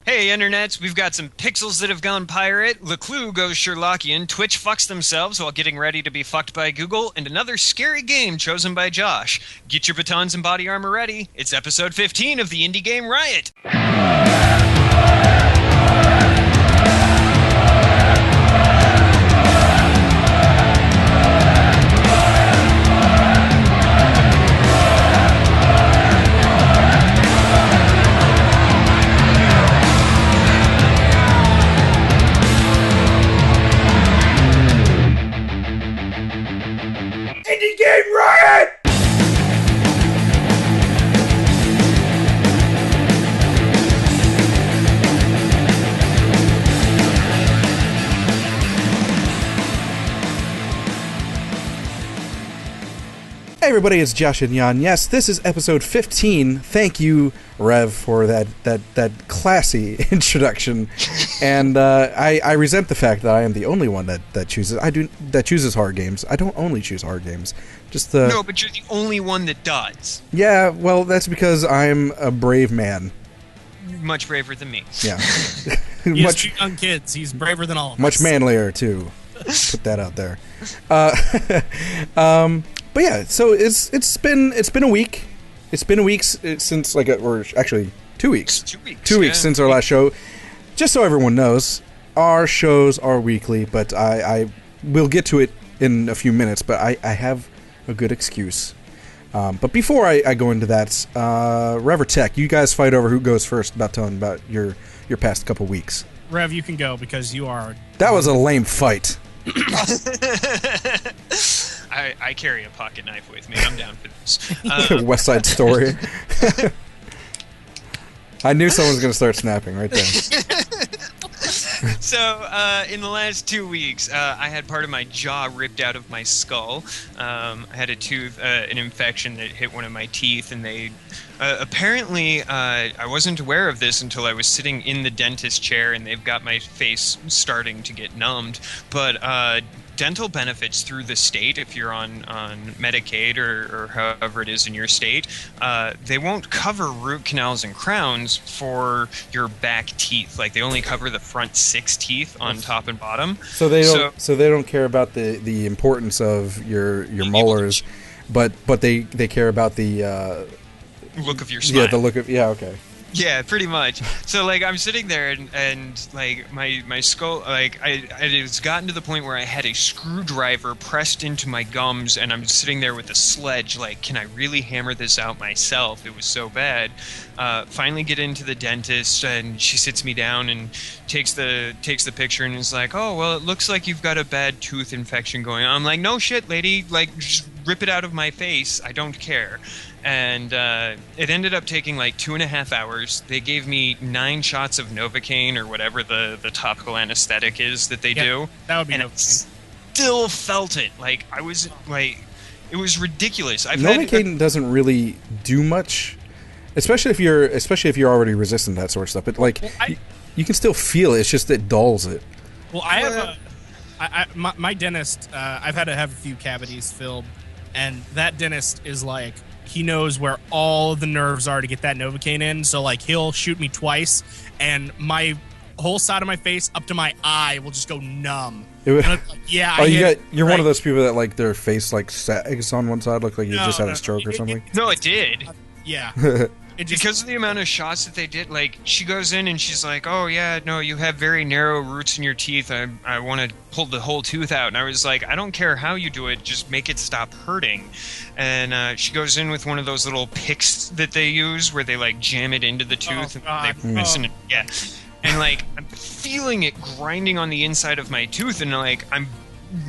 Hey, internets, we've got some pixels that have gone pirate, LeClue goes Sherlockian, Twitch fucks themselves while getting ready to be fucked by Google, and another scary game chosen by Josh. Get your batons and body armor ready. It's episode 15 of the Indie Game Riot. Indie Game Riot! Hey everybody, it's JaShinYa, and yes, this is episode 15. Thank you, Rev, for that classy introduction. And I resent the fact that I am the only one that chooses hard games. I don't only choose hard games. No, but you're the only one that does. Yeah, well, that's because I'm a brave man. Much braver than me. Yeah. He has two young kids. He's braver than all of us. Much manlier, too. Put that out there. But yeah, so it's been a week. It's been a week since or actually 2 weeks. 2 weeks. 2 weeks since our last show. Just so everyone knows, our shows are weekly, but I will get to it in a few minutes. But I have a good excuse. But before I go into that, Rev or Tech, you guys fight over who goes first about telling about your past couple weeks. Rev, you can go because you are... That was a lame fight. I carry a pocket knife with me. I'm down for this. West Side Story. I knew someone was going to start snapping right there. So, in the last 2 weeks, I had part of my jaw ripped out of my skull. I had an infection that hit one of my teeth, and they... apparently, I wasn't aware of this until I was sitting in the dentist chair, and they've got my face starting to get numbed. But dental benefits through the state, if you're on Medicaid or however it is in your state, they won't cover root canals and crowns for your back teeth. Like, they only cover the front 6 teeth on top and bottom. So they don't care about the importance of your molars, but they care about the look of your smile. Yeah, the look of... Yeah, okay. Yeah, pretty much. So, like, I'm sitting there, and like, my skull, like, it's gotten to the point where I had a screwdriver pressed into my gums, and I'm sitting there with a sledge, like, can I really hammer this out myself? It was so bad. Finally get into the dentist, and she sits me down and takes the picture and is like, oh, well, it looks like you've got a bad tooth infection going on. I'm like, no shit, lady, like, just rip it out of my face. I don't care. And it ended up taking like 2.5 hours. They gave me 9 shots of Novocaine or whatever the topical anesthetic is that they do. That would be and Novocaine. I still felt it. Like, I was like, it was ridiculous. Novocaine doesn't really do much, especially if you're already resistant to that sort of stuff. But like, you can still feel it. It's just it dulls it. Well, I have my dentist. I've had to have a few cavities filled, and that dentist is like, he knows where all the nerves are to get that Novocaine in. So, like, he'll shoot me twice, and my whole side of my face up to my eye will just go numb. You're one of those people that, like, their face, like, sags on one side, look like you just had a stroke or something? No, it did. Yeah. Because of the amount of shots that they did, like, she goes in and she's like, oh, yeah, no, you have very narrow roots in your teeth. I want to pull the whole tooth out. And I was like, I don't care how you do it. Just make it stop hurting. And she goes in with one of those little picks that they use where they, like, jam it into the tooth. Yeah. And, like, I'm feeling it grinding on the inside of my tooth. And, like, I'm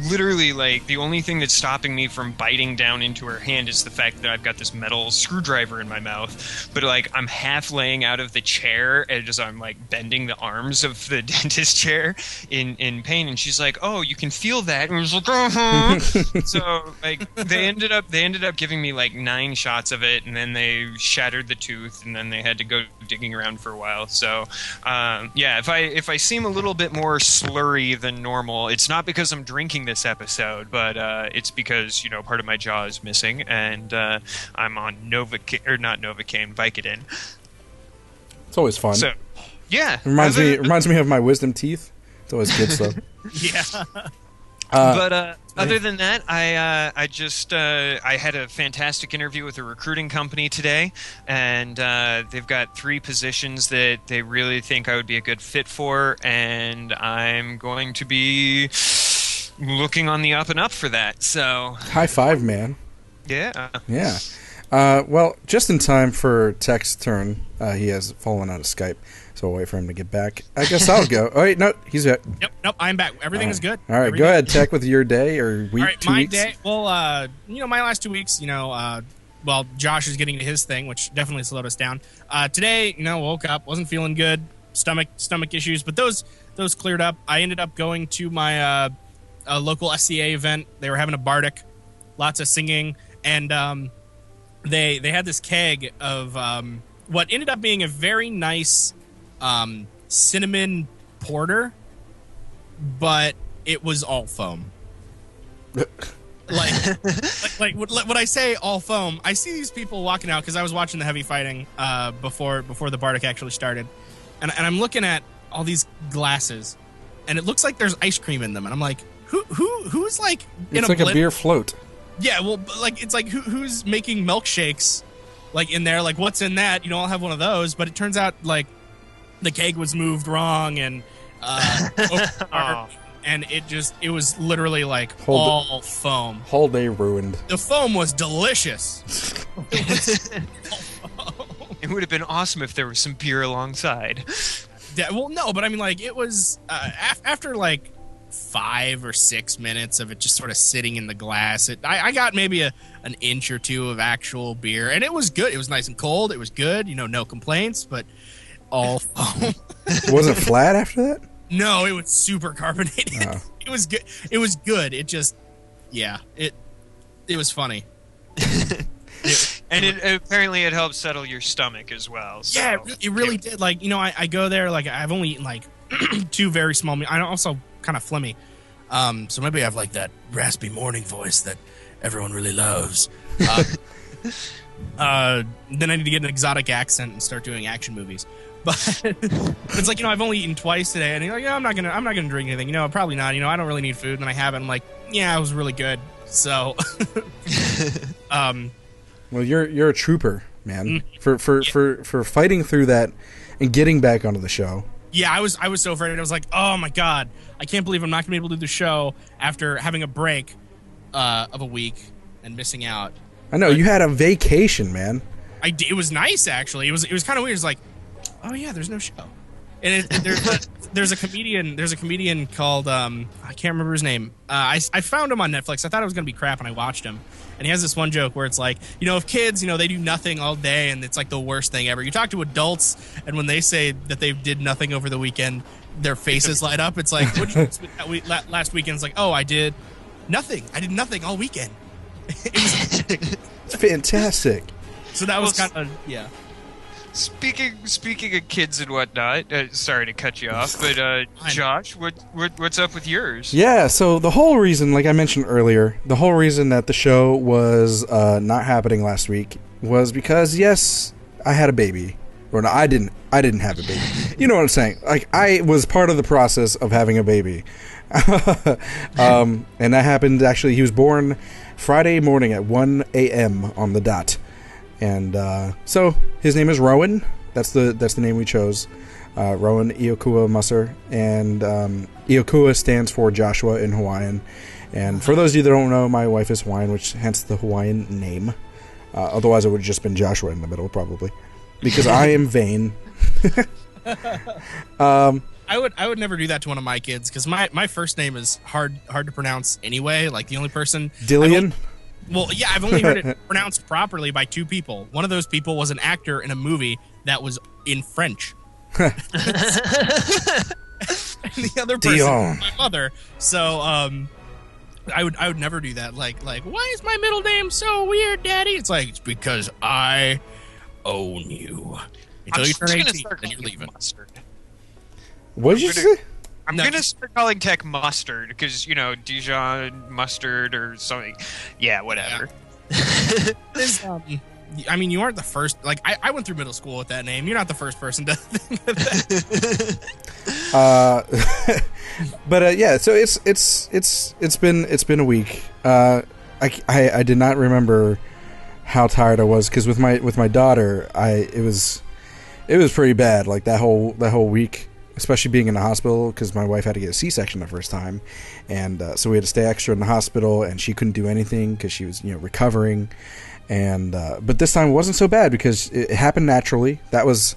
literally, like, the only thing that's stopping me from biting down into her hand is the fact that I've got this metal screwdriver in my mouth. But, like, I'm half laying out of the chair as I'm, like, bending the arms of the dentist chair in pain. And she's like, oh, you can feel that. And I was like, uh-huh. So, like, they ended up giving me, like, 9 shots of it, and then they shattered the tooth, and then they had to go digging around for a while. So, yeah, if I seem a little bit more slurry than normal, it's not because I'm drinking this episode, but it's because, you know, part of my jaw is missing, and I'm on Vicodin. It's always fun. So, Yeah. Reminds me of my wisdom teeth. It's always good stuff. Yeah. But other than that, I had a fantastic interview with a recruiting company today, and they've got 3 positions that they really think I would be a good fit for, and I'm going to be looking on the up and up for that. So high five, man. Yeah. Yeah. Well, just in time for Tech's turn. He has fallen out of Skype, so we'll wait for him to get back. I guess I'll go. Oh, wait, no, he's back. Yep, nope, I'm back. Everything is good. All right, go ahead, Tech, with your day or week, all right, 2 weeks. My day, well, my last 2 weeks, well, Josh is getting to his thing, which definitely slowed us down. Today, woke up, wasn't feeling good, stomach issues, but those cleared up. I ended up going to my local SCA event. They were having a bardic, lots of singing, and they had this keg of what ended up being a very nice cinnamon porter, but it was all foam. like when I say all foam, I see these people walking out because I was watching the heavy fighting before the bardic actually started, and I'm looking at all these glasses, and it looks like there's ice cream in them, and I'm like, who's like in it's like a beer float. Yeah, well, like it's like who's making milkshakes, like in there, like what's in that? I'll have one of those. But it turns out like the keg was moved wrong, and and it was literally like all foam. Whole day ruined. The foam was delicious. It would have been awesome if there was some beer alongside. Yeah, well, no, but I mean, like it was after like 5 or 6 minutes of it just sort of sitting in the glass. I got maybe an inch or 2 of actual beer, and it was good. It was nice and cold. It was good. No complaints, but all foam. Was it flat after that? No, it was super carbonated. Oh. It was good. It was good. It just, it was funny. And apparently it helped settle your stomach as well. So. Yeah, it really did. Like, I go there, like, I've only eaten like 2 very small meals. I'm also kind of phlegmy. So maybe I have like that raspy morning voice that everyone really loves. Then I need to get an exotic accent and start doing action movies. But it's like, I've only eaten twice today, and you're like, I'm not gonna drink anything. Probably not. I don't really need food, and I have it. I'm like, yeah, it was really good. So, well, you're a trooper, man. For fighting through that and getting back onto the show. Yeah, I was so afraid. I was like, oh my god, I can't believe I'm not gonna be able to do the show after having a break of a week and missing out. I know, you had a vacation, man. It was nice, actually. It was kind of weird. It's like, oh yeah, there's no show. And there's a comedian called I can't remember his name. I found him on Netflix. I thought it was gonna be crap, and I watched him. And he has this one joke where it's like, if kids, they do nothing all day, and it's like the worst thing ever. You talk to adults, and when they say that they did nothing over the weekend, their faces light up. It's like, what did you do last weekend? It's like, oh, I did nothing. I did nothing all weekend. It's fantastic. So that was kind of, yeah. Speaking of kids and whatnot, sorry to cut you off, but Josh, what's up with yours? Yeah, so the whole reason, like I mentioned earlier, the whole reason that the show was not happening last week was because, yes, I had a baby. Or no, I didn't have a baby. You know what I'm saying? Like, I was part of the process of having a baby. And that happened, actually, he was born Friday morning at 1 a.m. on the dot. And so his name is Rowan. That's the name we chose. Rowan Iokua Musser. And Iokua stands for Joshua in Hawaiian. And for those of you that don't know, my wife is Hawaiian, which hence the Hawaiian name. Otherwise, it would have just been Joshua in the middle, probably, because I am vain. I would never do that to one of my kids because my first name is hard to pronounce anyway. Like the only person Dillian. Well, yeah, I've only heard it pronounced properly by 2 people. One of those people was an actor in a movie that was in French. And the other person was my mother. So I would never do that. Like, why is my middle name so weird, Daddy? It's like, it's because I own you. Until you turn 18, then you're leaving. Mustard. What did you say? I'm going to start calling Tech Mustard because, Dijon mustard or something. Yeah, whatever. Yeah. I mean, you aren't the first. Like, I went through middle school with that name. You're not the first person to think of that. But yeah, so it's been a week. I did not remember how tired I was because with my daughter, it was pretty bad. Like that whole week, especially being in the hospital because my wife had to get a C-section the first time, and so we had to stay extra in the hospital, and she couldn't do anything because she was recovering. And but this time it wasn't so bad because it happened naturally. That was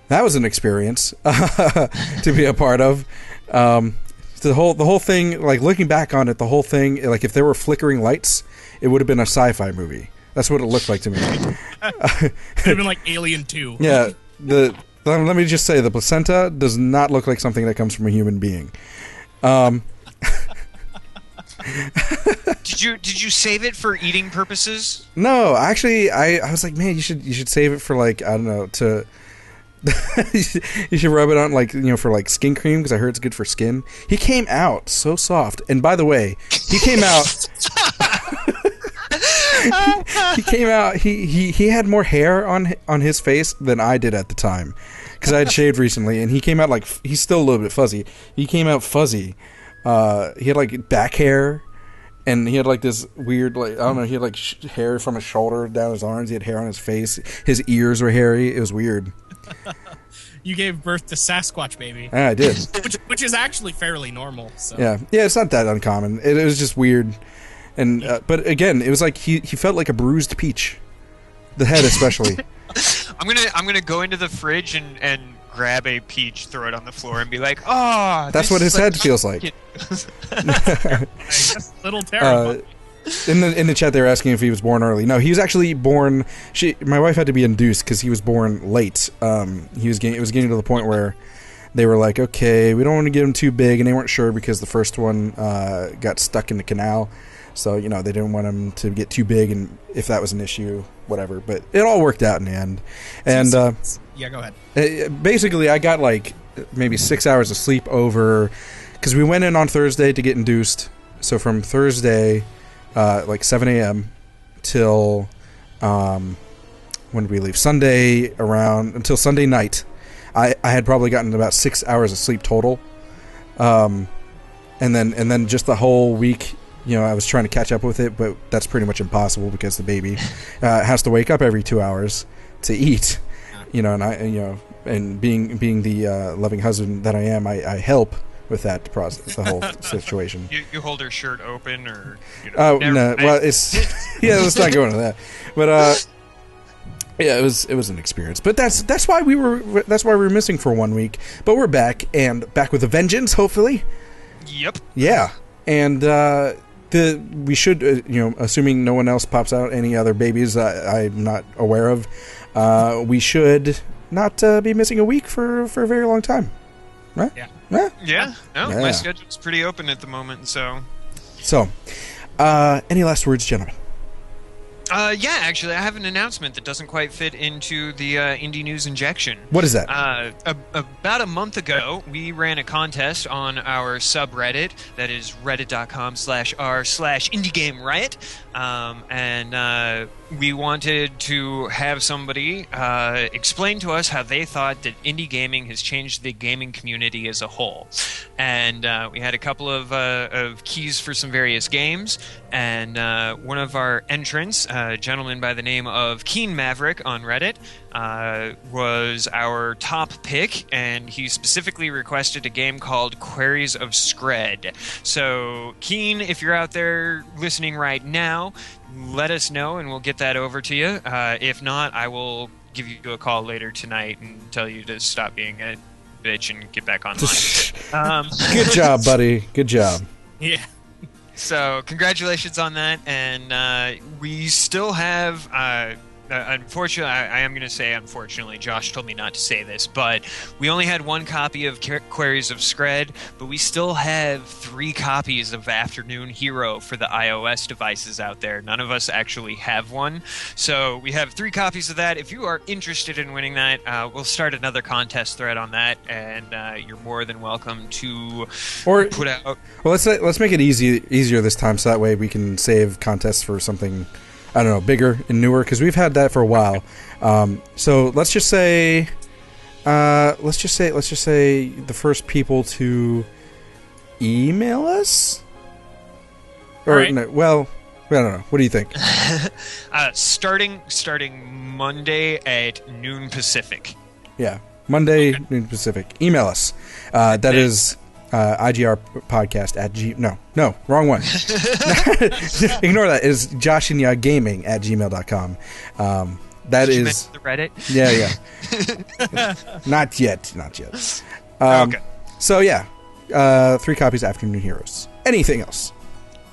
an experience to be a part of. The whole thing, like looking back on it, the whole thing, like if there were flickering lights, it would have been a sci-fi movie. That's what it looked like to me. It would have been like Alien 2. Yeah. Let me just say, the placenta does not look like something that comes from a human being. Did you save it for eating purposes? No, actually, I was like, man, you should save it for like, I don't know, to you should rub it on like for like skin cream because I heard it's good for skin. He came out so soft, and by the way, he came out. He came out. He had more hair on his face than I did at the time because I had shaved recently, and he came out like he's still a little bit fuzzy. He came out fuzzy. He had like back hair, and he had like this weird like I don't know. He had like hair from his shoulder down his arms. He had hair on his face. His ears were hairy. It was weird. You gave birth to Sasquatch, baby. Yeah, I did. which is actually fairly normal. So. Yeah, it's not that uncommon. It was just weird, and but again, it was like he felt like a bruised peach, the head especially. I'm gonna go into the fridge and grab a peach, throw it on the floor, and be like, "Oh, that's what his head feels like." Little terrible. In the chat, they were asking if he was born early. No, he was actually born. My wife had to be induced because he was born late. It was getting to the point where they were like, "Okay, we don't want to get him too big," and they weren't sure because the first one got stuck in the canal, so they didn't want him to get too big, and if that was an issue, whatever. But it all worked out in the end. And yeah, go ahead. Basically, I got like maybe 6 hours of sleep over because we went in on Thursday to get induced. So from Thursday. Like 7 a.m. till when did we leave? Sunday until Sunday night. I had probably gotten about 6 hours of sleep total, and then just the whole week. I was trying to catch up with it, but that's pretty much impossible because the baby has to wake up every 2 hours to eat. And and being the loving husband that I am, I help with that process, the whole situation. You hold her shirt open, or no. Well, it's let's not go into that. But yeah, it was an experience. But that's why we were missing for 1 week. But we're back back with a vengeance, hopefully. Yep. Yeah, and we should assuming no one else pops out any other babies I'm not aware of, we should not be missing a week for a very long time, right? Yeah. Yeah. No, my schedule's pretty open at the moment, so. So, any last words, gentlemen? Yeah, actually, I have an announcement that doesn't quite fit into the indie news injection. What is that? About a month ago, we ran a contest on our subreddit, that is reddit.com/r/Indie Game Riot, and we wanted to have somebody explain to us how they thought that indie gaming has changed the gaming community as a whole. And we had a couple of keys for some various games, and one of our entrants, a gentleman by the name of Keen Maverick on Reddit, was our top pick, and he specifically requested a game called Queries of Scred. So, Keen, if you're out there listening right now, let us know and we'll get that over to you. If not, I will give you a call later tonight and tell you to stop being a bitch and get back online. Good job, buddy. Good job. Yeah. So, congratulations on that, and we still have... unfortunately, I am going to say unfortunately, Josh told me not to say this, but we only had one copy of Queries of Scred, but we still have 3 copies of Afternoon Hero for the iOS devices out there. None of us actually have one, so we have 3 copies of that. If you are interested in winning that, we'll start another contest thread on that, and you're more than welcome to put out... Well, let's make it easier this time, so that way we can save contests for something I don't know, bigger and newer, because we've had that for a while. So let's just say the first people to email us, or right. no, well, I don't know. What do you think? Starting Monday at noon Pacific. Yeah, Monday noon Pacific. Email us. That is IGR podcast at no, wrong one. Ignore that. Is JaShinYa Gaming at gmail.com. That Did you is mention the Reddit. Yeah. Not yet. Okay. So yeah, 3 copies of Afternoon Heroes. Anything else?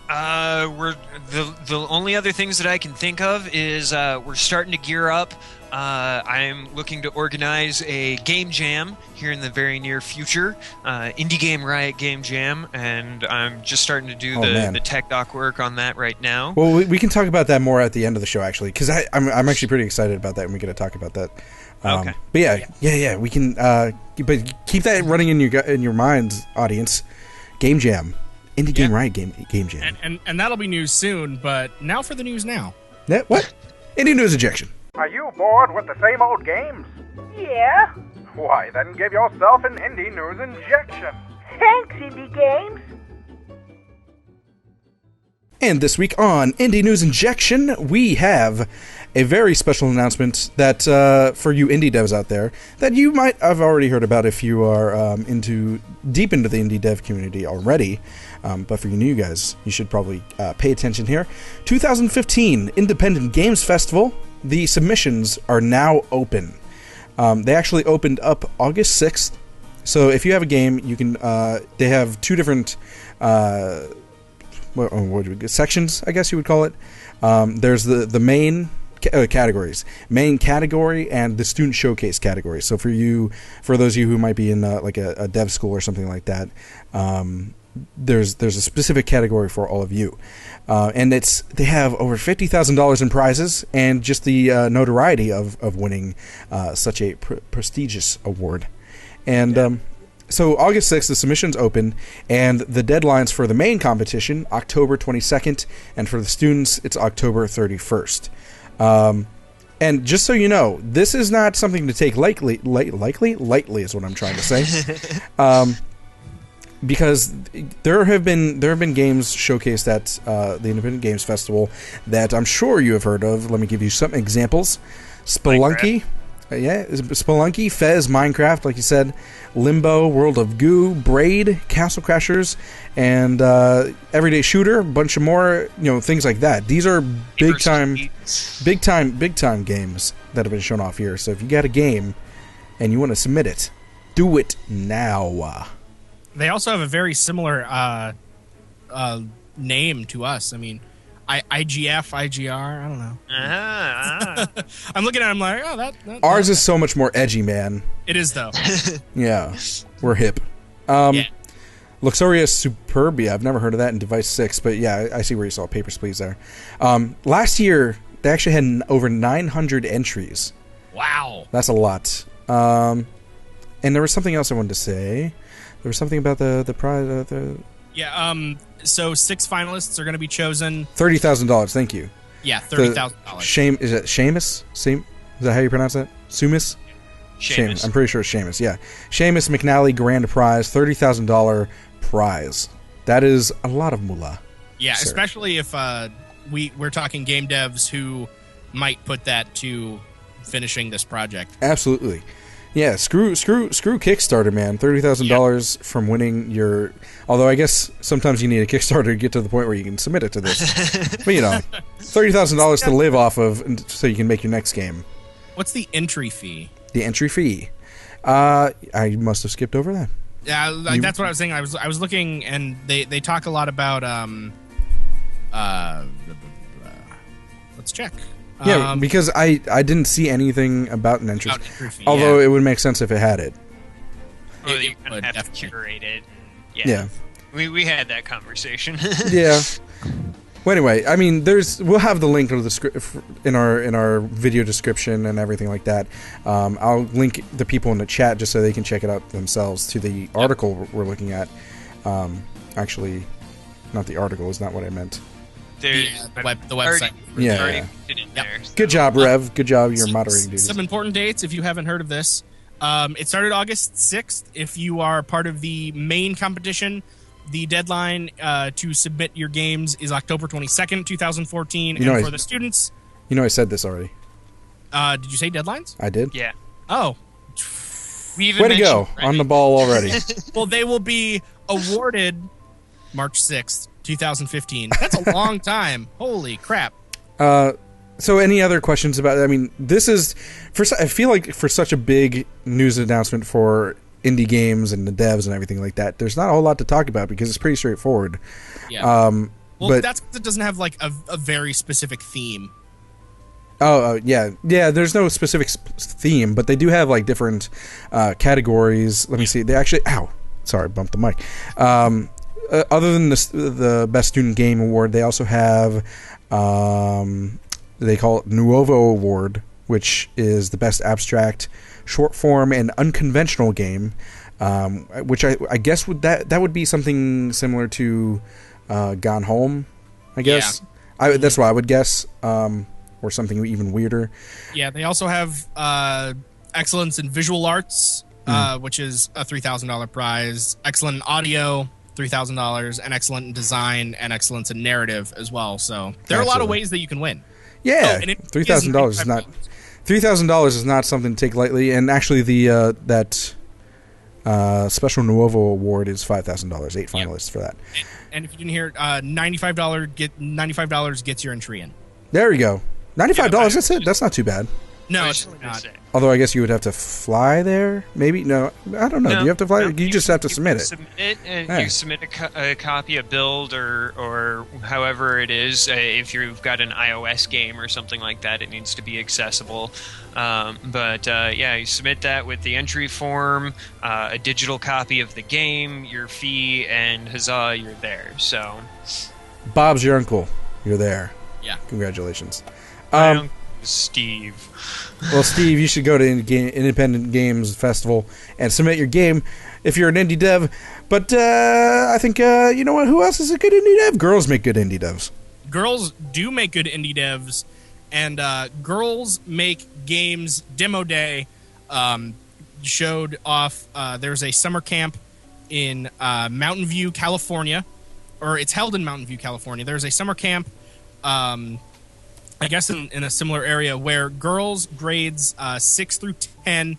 We're the only other things that I can think of is we're starting to gear up. I'm looking to organize a game jam here in the very near future, Indie Game Riot Game Jam, and I'm just starting to do the tech doc work on that right now. Well, we can talk about that more at the end of the show, actually, because I'm actually pretty excited about that, and we got to talk about that. Okay. But yeah, we can. But keep that running in your minds, audience. Game jam, Indie Game Riot game jam, and that'll be news soon. But now for the news now. What? Indie news injection. Are you bored with the same old games? Yeah. Why, then give yourself an Indie News injection. Thanks, Indie Games. And this week on Indie News Injection, we have a very special announcement that, for you indie devs out there, that you might have already heard about if you are deep into the indie dev community already. But for you new guys, you should probably pay attention here. 2015 Independent Games Festival. The submissions are now open. They actually opened up August 6th. So if you have a game, you can. They have 2 different sections, I guess you would call it. There's the main categories, main category, and the student showcase category. So for those of you who might be in like a dev school or something like that, there's a specific category for all of you. And they have over $50,000 in prizes and just the notoriety of winning such a prestigious award. And so August 6th, the submissions open, and the deadlines for the main competition, October 22nd, and for the students, it's October 31st. And just so you know, this is not something to take lightly is what I'm trying to say. Because there have been games showcased at the Independent Games Festival that I'm sure you have heard of. Let me give you some examples. Spelunky, Spelunky, Fez, Minecraft, like you said, Limbo, World of Goo, Braid, Castle Crashers, and Everyday Shooter, a bunch of more, things like that. These are big time games that have been shown off here. So if you got a game and you want to submit it, do it now. They also have a very similar name to us. I mean, IGF, IGR, I don't know. I'm looking at it, I'm like, oh, that ours is so much more edgy, man. It is, though. Yeah, we're hip. Luxuria Superbia, I've never heard of that in Device 6, but yeah, I see where you saw Papers, Please there. Last year, they actually had over 900 entries. Wow. That's a lot. And there was something else I wanted to say. There was something about the prize. So 6 finalists are going to be chosen. $30,000. Thank you. Yeah, $30,000. Is it Seamus? Is that how you pronounce that? Sumus? Seamus. I'm pretty sure it's Seamus. Yeah, Seamus McNally Grand Prize, $30,000 prize. That is a lot of moolah. Yeah, sir. Especially if we're talking game devs who might put that to finishing this project. Absolutely. Yeah, screw Kickstarter, man. $30,000 from winning your. Although I guess sometimes you need a Kickstarter to get to the point where you can submit it to this. But $30,000 to live off of, so you can make your next game. What's the entry fee? The entry fee. I must have skipped over that. Yeah, that's what I was saying. I was looking, and they talk a lot about. Let's check. Yeah, because I didn't see anything about an entry fee. Although it would make sense if it had it. Oh, you would have to curate it. Yeah. We had that conversation. Yeah. Well, anyway, I mean, we'll have the link to the script in our video description and everything like that. I'll link the people in the chat just so they can check it out themselves to the article we're looking at. Actually, not the article is not what I meant. The website. Yeah. Already put it in there, so. Good job, Rev. Good job. Your moderating duties. Some important dates if you haven't heard of this. It started August 6th. If you are part of the main competition, the deadline to submit your games is October 22nd, 2014. And for the students... I said this already. Did you say deadlines? I did. Yeah. Oh. We even Way to go. mentioned, On the ball already. Well, they will be awarded March 6th, 2015. That's a long time. Holy crap. So any other questions about it? I mean, this is... I feel like for such a big news announcement for indie games and the devs and everything like that, there's not a whole lot to talk about because it's pretty straightforward. Yeah. Well, but that's because it doesn't have like a very specific theme. Yeah. There's no specific theme, but they do have like different categories. Let me see. They actually... Ow! Sorry, bumped the mic. Other than the Best Student Game Award, they also have... they call it Nuovo Award, which is the best abstract, short form, and unconventional game. Which I guess that would be something similar to Gone Home, I guess. Yeah. That's what I would guess. Or something even weirder. Yeah, they also have excellence in visual arts, which is a $3,000 prize. Excellent in audio, $3,000, and excellent in design and excellence in narrative as well. So there are a lot of ways that you can win. Yeah, $3,000 is not $3,000 is not something to take lightly. And actually, that Special Nuovo Award is $5,000. 8 finalists for that. And if you didn't hear, $95 gets your entry in. There we go. $95. That's it. That's not too bad. No, it's not. Although I guess you would have to fly there, maybe? No, I don't know. Do you have to fly? You just have to submit it. You submit a copy, a build, or however it is. If you've got an iOS game or something like that, it needs to be accessible. You submit that with the entry form, a digital copy of the game, your fee, and huzzah, you're there. So, Bob's your uncle. You're there. Yeah. Congratulations. Steve. Well, Steve, you should go to Independent Games Festival and submit your game if you're an indie dev. But I think, you know what? Who else is a good indie dev? Girls make good indie devs. Girls do make good indie devs. And Girls Make Games Demo Day showed off. There's a summer camp in Mountain View, California. Or it's held in Mountain View, California. There's a summer camp... I guess in a similar area where girls grades 6 through 10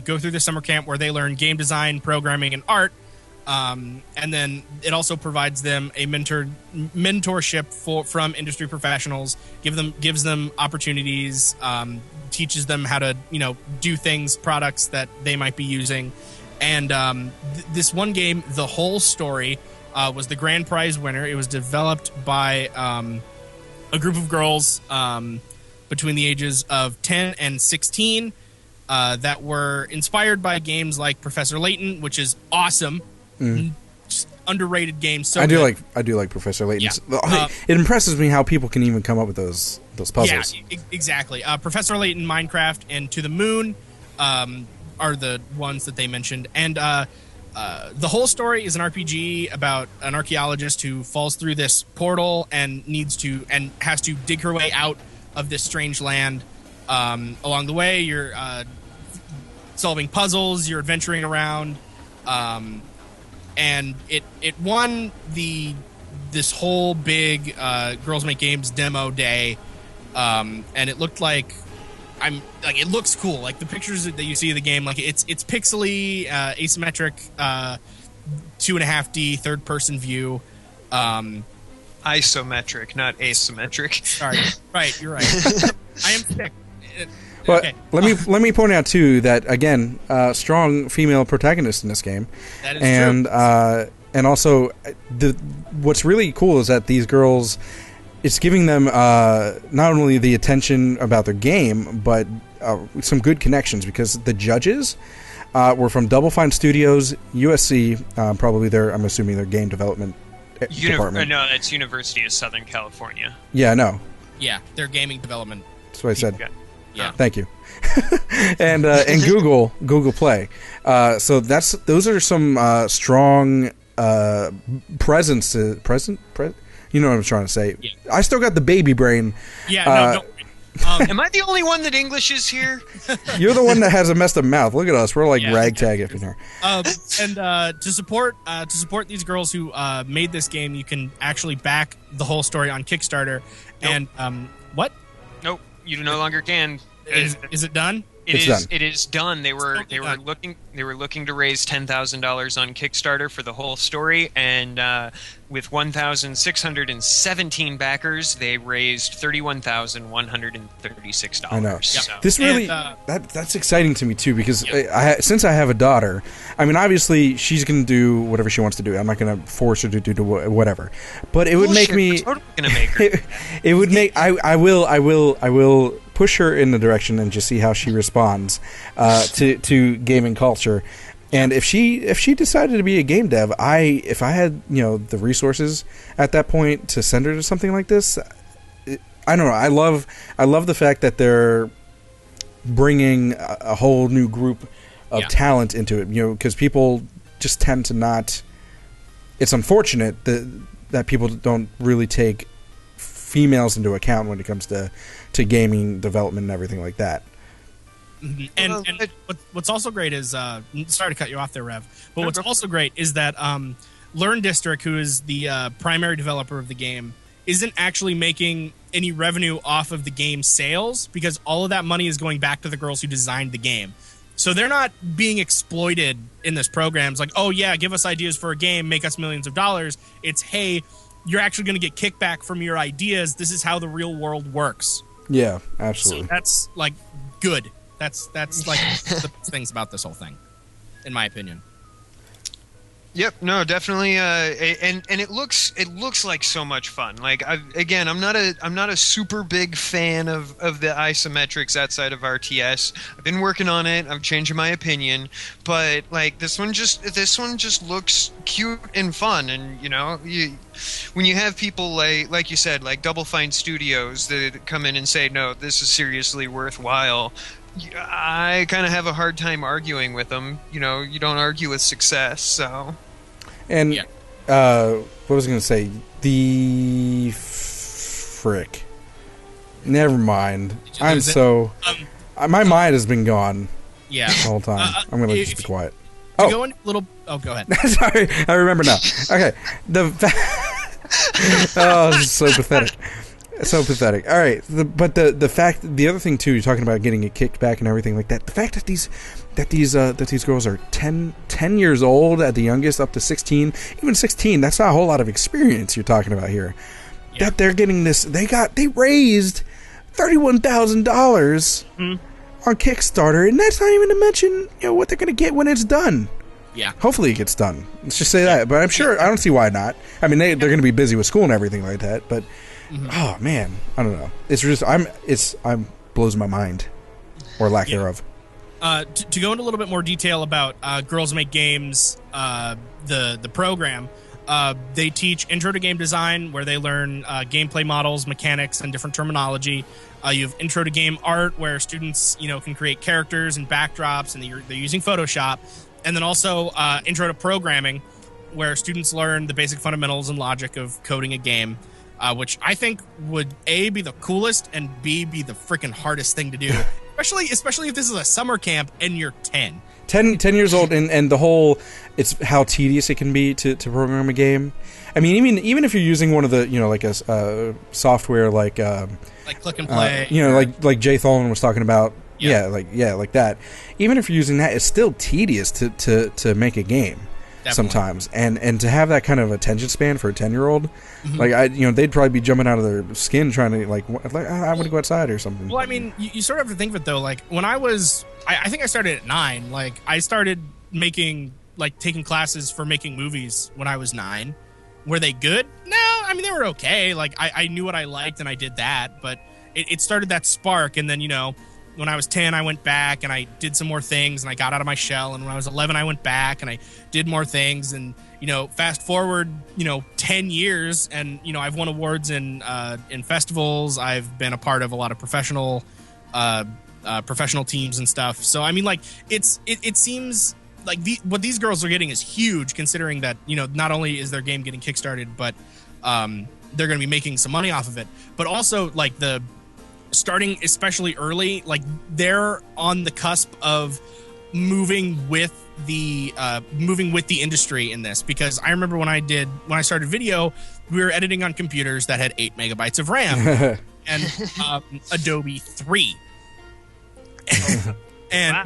go through the summer camp where they learn game design, programming, and art. And then it also provides them a mentorship from industry professionals, gives them opportunities, teaches them how to do things, products that they might be using. And this one game, The Whole Story, was the grand prize winner. It was developed by... a group of girls between the ages of 10 and 16 that were inspired by games like Professor Layton, which is awesome. Just underrated game. So I do like Professor Layton. Yeah. It impresses me how people can even come up with those puzzles. Yeah, exactly. Professor Layton, Minecraft, and To the Moon are the ones that they mentioned. And The Whole Story is an RPG about an archaeologist who falls through this portal and has to dig her way out of this strange land. Along the way, you're solving puzzles, you're adventuring around, and it won this whole big Girls Make Games demo day, and it looked like. It looks cool. Like the pictures that you see of the game, like it's pixely, asymmetric, 2.5D third person view. Isometric, not asymmetric. Sorry, right, you're right. I am sick. But okay. let me point out too that again, strong female protagonist in this game. That is true. And also what's really cool is that these girls. It's giving them not only the attention about their game, but some good connections because the judges were from Double Fine Studios, USC, probably I'm assuming their game development department. No, that's University of Southern California. Yeah, no. Yeah, their gaming development. That's what I said. Yeah. Thank you. and Google Play. So those are some strong You know what I'm trying to say. Yeah. I still got the baby brain. Yeah, no, don't worry. Am I the only one that English is here? You're the one that has a messed up mouth. Look at us. We're like ragtag up in here. And to support these girls who made this game, you can actually back the whole story on Kickstarter. Nope. And what? Nope, you no longer can. Is it done? It's done. It is done. They were done. looking to raise $10,000 on Kickstarter for the whole story, and with 1,617 backers, they raised $31,136. I know. So. This really that's exciting to me too, because since I have a daughter, I mean, obviously she's gonna do whatever she wants to do. I'm not gonna force her to do whatever, but it would make me. We're totally gonna make her. It would make. I will push her in the direction and just see how she responds to gaming culture. And if she decided to be a game dev, if I had the resources at that point to send her to something like this, I don't know. I love the fact that they're bringing a whole new group of talent into it. Because people just tend to not. It's unfortunate that people don't really take females into account when it comes to gaming development and everything like that. Mm-hmm. And what's also great is sorry to cut you off there, Rev, but what's also great is that Learn District, who is the primary developer of the game, isn't actually making any revenue off of the game sales, because all of that money is going back to the girls who designed the game. So they're not being exploited in this program. It's like, oh yeah, give us ideas for a game, make us millions of dollars. It's, hey, you're actually going to get kickback from your ideas. This is how the real world works. Yeah, absolutely. So that's like good. That's like the things about this whole thing, in my opinion. Yep, no, definitely, and it looks like so much fun. Like, I'm not a super big fan of the isometrics outside of RTS. I've been working on it. I'm changing my opinion, but like this one just looks cute and fun. And when you have people like you said, like Double Fine Studios that come in and say, no, this is seriously worthwhile, I kind of have a hard time arguing with them. You don't argue with success, so. And what was I going to say? The frick. Never mind. I'm so. My mind has been gone. Yeah. The whole time. I'm going to just be quiet. Go in a little. Oh, go ahead. Sorry, I remember now. Okay. Oh, this is so pathetic. So pathetic. All right, the other thing too, you're talking about getting it kicked back and everything like that. The fact that these girls are 10 years old at the youngest, up to 16, even 16. That's not a whole lot of experience you're talking about here. Yeah. That they're getting this. They raised $31,000 on Kickstarter, and that's not even to mention what they're going to get when it's done. Yeah. Hopefully it gets done. Let's just say that. But I'm sure I don't see why not. I mean, they're going to be busy with school and everything like that, but. Oh man, I don't know. It's just I'm blows my mind, or lack thereof. To go into a little bit more detail about Girls Make Games, the program, they teach intro to game design, where they learn gameplay models, mechanics, and different terminology. You have intro to game art, where students can create characters and backdrops, and they're using Photoshop, and then also intro to programming, where students learn the basic fundamentals and logic of coding a game. Which I think would A, be the coolest, and B, be the freaking hardest thing to do. especially if this is a summer camp and you're 10. 10 years old, and the whole, it's how tedious it can be to program a game. I mean, even if you're using one of the, like a software like Click and Play. Like Jay Tholen was talking about. Yeah, like that. Even if you're using that, it's still tedious to make a game. Definitely. Sometimes, and to have that kind of attention span for a 10-year-old, like they'd probably be jumping out of their skin trying to like I want to go outside or something. Well, I mean, you sort of have to think of it though. Like when I think I started at 9. Like I started taking classes for making movies when I was 9. Were they good? No, I mean they were okay. Like I knew what I liked and I did that, but it started that spark, and then when I was 10, I went back and I did some more things and I got out of my shell. And when I was 11, I went back and I did more things. And, fast forward, 10 years and, I've won awards in festivals. I've been a part of a lot of professional teams and stuff. So, I mean, like it seems like what these girls are getting is huge, considering that, not only is their game getting kickstarted, but they're going to be making some money off of it. But also, like, the starting especially early, like, they're on the cusp of moving with the industry in this, because I remember when I started video, we were editing on computers that had 8 megabytes of RAM and Adobe 3. And Wow.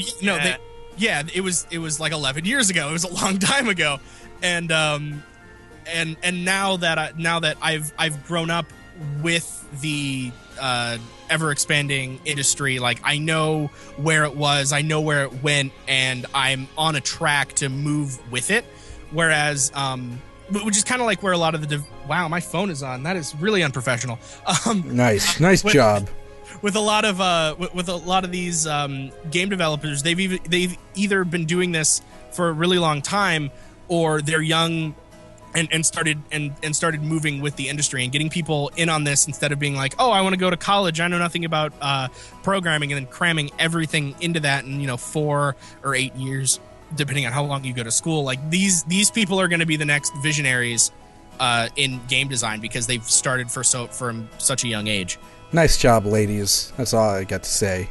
it was like 11 years ago. It was a long time ago. And now that I've grown up with the ever expanding industry, like, I know where it was, I know where it went, and I'm on a track to move with it. Whereas, which is kind of like where a lot of the wow, my phone is on. That is really unprofessional. Nice job. With a lot of these game developers, they've either been doing this for a really long time, or they're young and started moving with the industry and getting people in on this, instead of being like, oh, I want to go to college, I know nothing about programming, and then cramming everything into that in 4 or 8 years, depending on how long you go to school. Like, these people are going to be the next visionaries in game design, because they've started from such a young age. Nice job, ladies. That's all I got to say.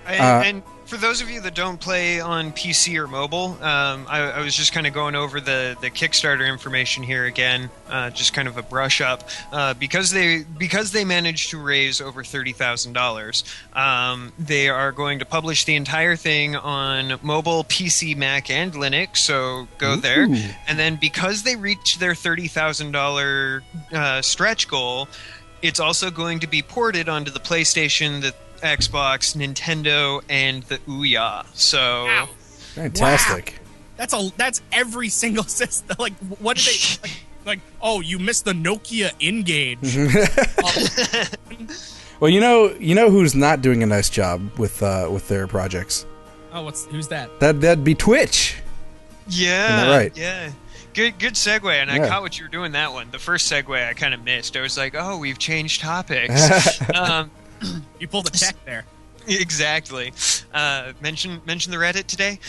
And for those of you that don't play on PC or mobile, I was just kind of going over the Kickstarter information here again, just kind of a brush up, because they managed to raise over $30,000. They are going to publish the entire thing on mobile, PC, Mac, and Linux. So go there, and then because they reached their $30,000 stretch goal, it's also going to be ported onto the PlayStation, the Xbox, Nintendo, and the Ouya. So Wow. Fantastic. Wow. That's every single system. Like, what did they like? Oh, you missed the Nokia Engage. Well, you know who's not doing a nice job with their projects? Oh, who's that? That'd be Twitch. yeah, Isn't that right? yeah. Good segue, and I caught what you were doing that one. The first segue I kind of missed. I was like, oh, we've changed topics. You pulled a tech there. Exactly. Mention the Reddit today.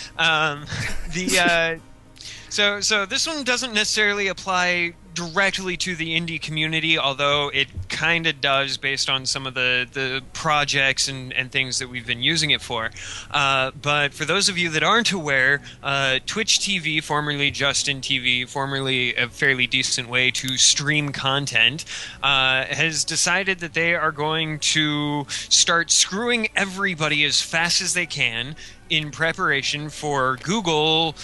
So this one doesn't necessarily apply directly to the indie community, although it kind of does based on some of the projects and things that we've been using it for. But for those of you that aren't aware, Twitch TV, formerly Justin TV, formerly a fairly decent way to stream content, has decided that they are going to start screwing everybody as fast as they can in preparation for Google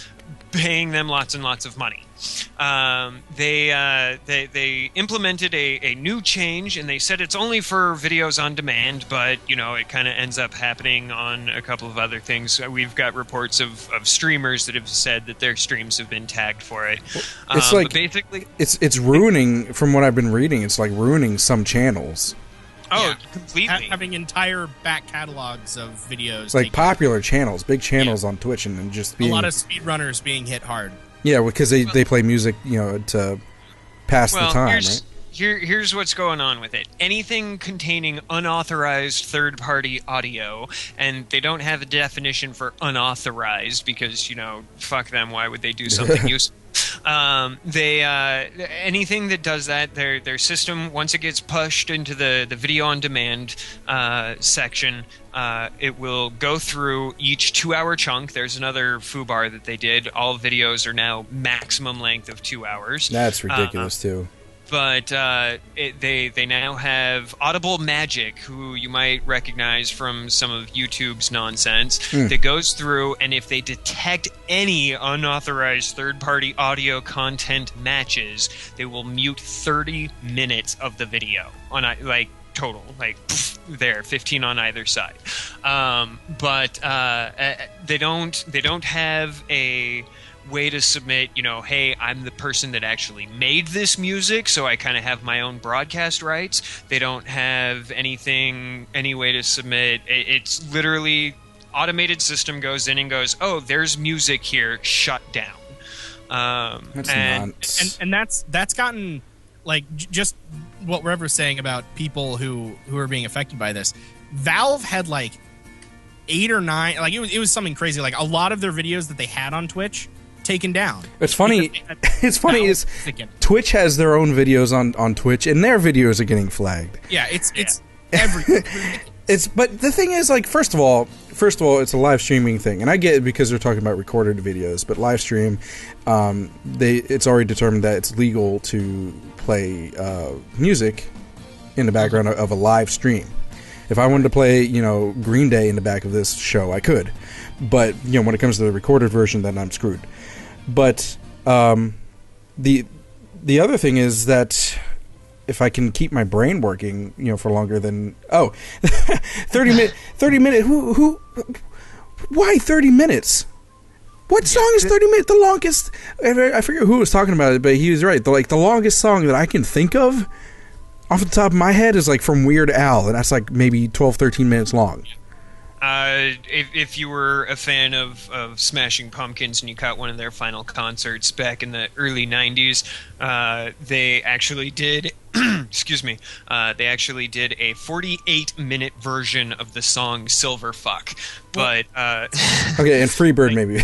paying them lots and lots of money. They implemented a new change, and they said it's only for videos on demand, but it kind of ends up happening on a couple of other things. We've got reports of streamers that have said that their streams have been tagged for it. It's like, basically, it's ruining, from what I've been reading, it's like ruining some channels. Oh, Yeah. completely. Having entire back catalogs of videos. Like popular channels, big channels on Twitch, and just being a lot of speedrunners being hit hard. Yeah, because they play music, to pass the time, right? Here's what's going on with it. Anything containing unauthorized third-party audio, and they don't have a definition for unauthorized because, fuck them, why would they do something useful? Anything that does that, their system, once it gets pushed into the video on demand section, it will go through each 2-hour chunk. There's another foobar that they did. All videos are now maximum length of 2 hours. That's ridiculous too. But they now have Audible Magic, who you might recognize from some of YouTube's nonsense, that goes through, and if they detect any unauthorized third-party audio content matches, they will mute 30 minutes of the video on total, there, 15 on either side. But they don't have a way to submit, hey, I'm the person that actually made this music, so I kind of have my own broadcast rights. They don't have any way to submit. It's literally automated system goes in and goes, oh, there's music here, shut down. That's nuts. And that's gotten, just what Rev was saying about people who are being affected by this. Valve had 8 or 9, it was something crazy. A lot of their videos that they had on Twitch taken down. It's funny. It's funny is Twitch has their own videos on Twitch, and their videos are getting flagged. Yeah, it's everything. But the thing is, like, first of all, it's a live streaming thing, and I get it because they're talking about recorded videos. But live stream, it's already determined that it's legal to play music in the background of a live stream. If I wanted to play, Green Day in the back of this show, I could. But when it comes to the recorded version, then I'm screwed. But the other thing is that if I can keep my brain working, for longer than 30 minutes. Who? Why 30 minutes? What song is 30 minutes? The longest. I forget who was talking about it, but he was right. The longest song that I can think of, off the top of my head, is like from Weird Al, and that's like maybe 12, 13 minutes long. If you were a fan of Smashing Pumpkins and you caught one of their final concerts back in the early 90s, they actually did excuse me, they actually did a 48-minute version of the song Silver Fuck. But okay, and Freebird maybe.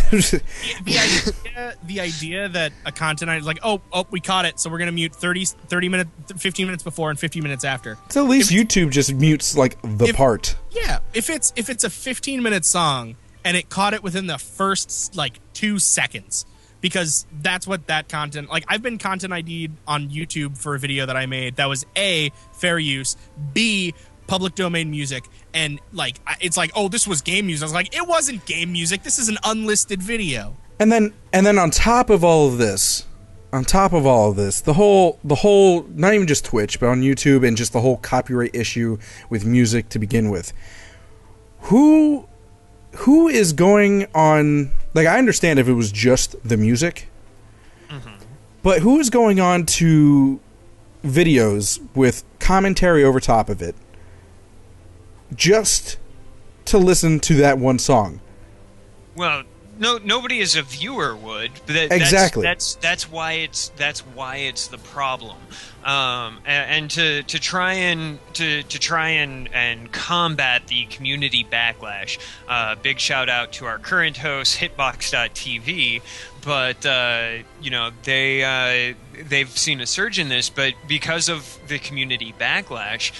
The idea that a content is like, oh, we caught it, so we're gonna mute 30 minutes, 15 minutes before and 15 minutes after. So at least YouTube just mutes like the part. Yeah, if it's a 15-minute song and it caught it within the first 2 seconds, because that's what that content, I've been content ID'd on YouTube for a video that I made that was A, fair use, B, public domain music, and it's oh, this was game music. I was like, it wasn't game music, this is an unlisted video. And then on top of all of this, the whole not even just Twitch, but on YouTube, and just the whole copyright issue with music to begin with. Who is going on? I understand if it was just the music, but who is going on to videos with commentary over top of it just to listen to that one song? Well, nobody as a viewer would. But exactly. That's why it's the problem. And to try and combat the community backlash. Big shout out to our current host, Hitbox.tv. But they've seen a surge in this, but because of the community backlash,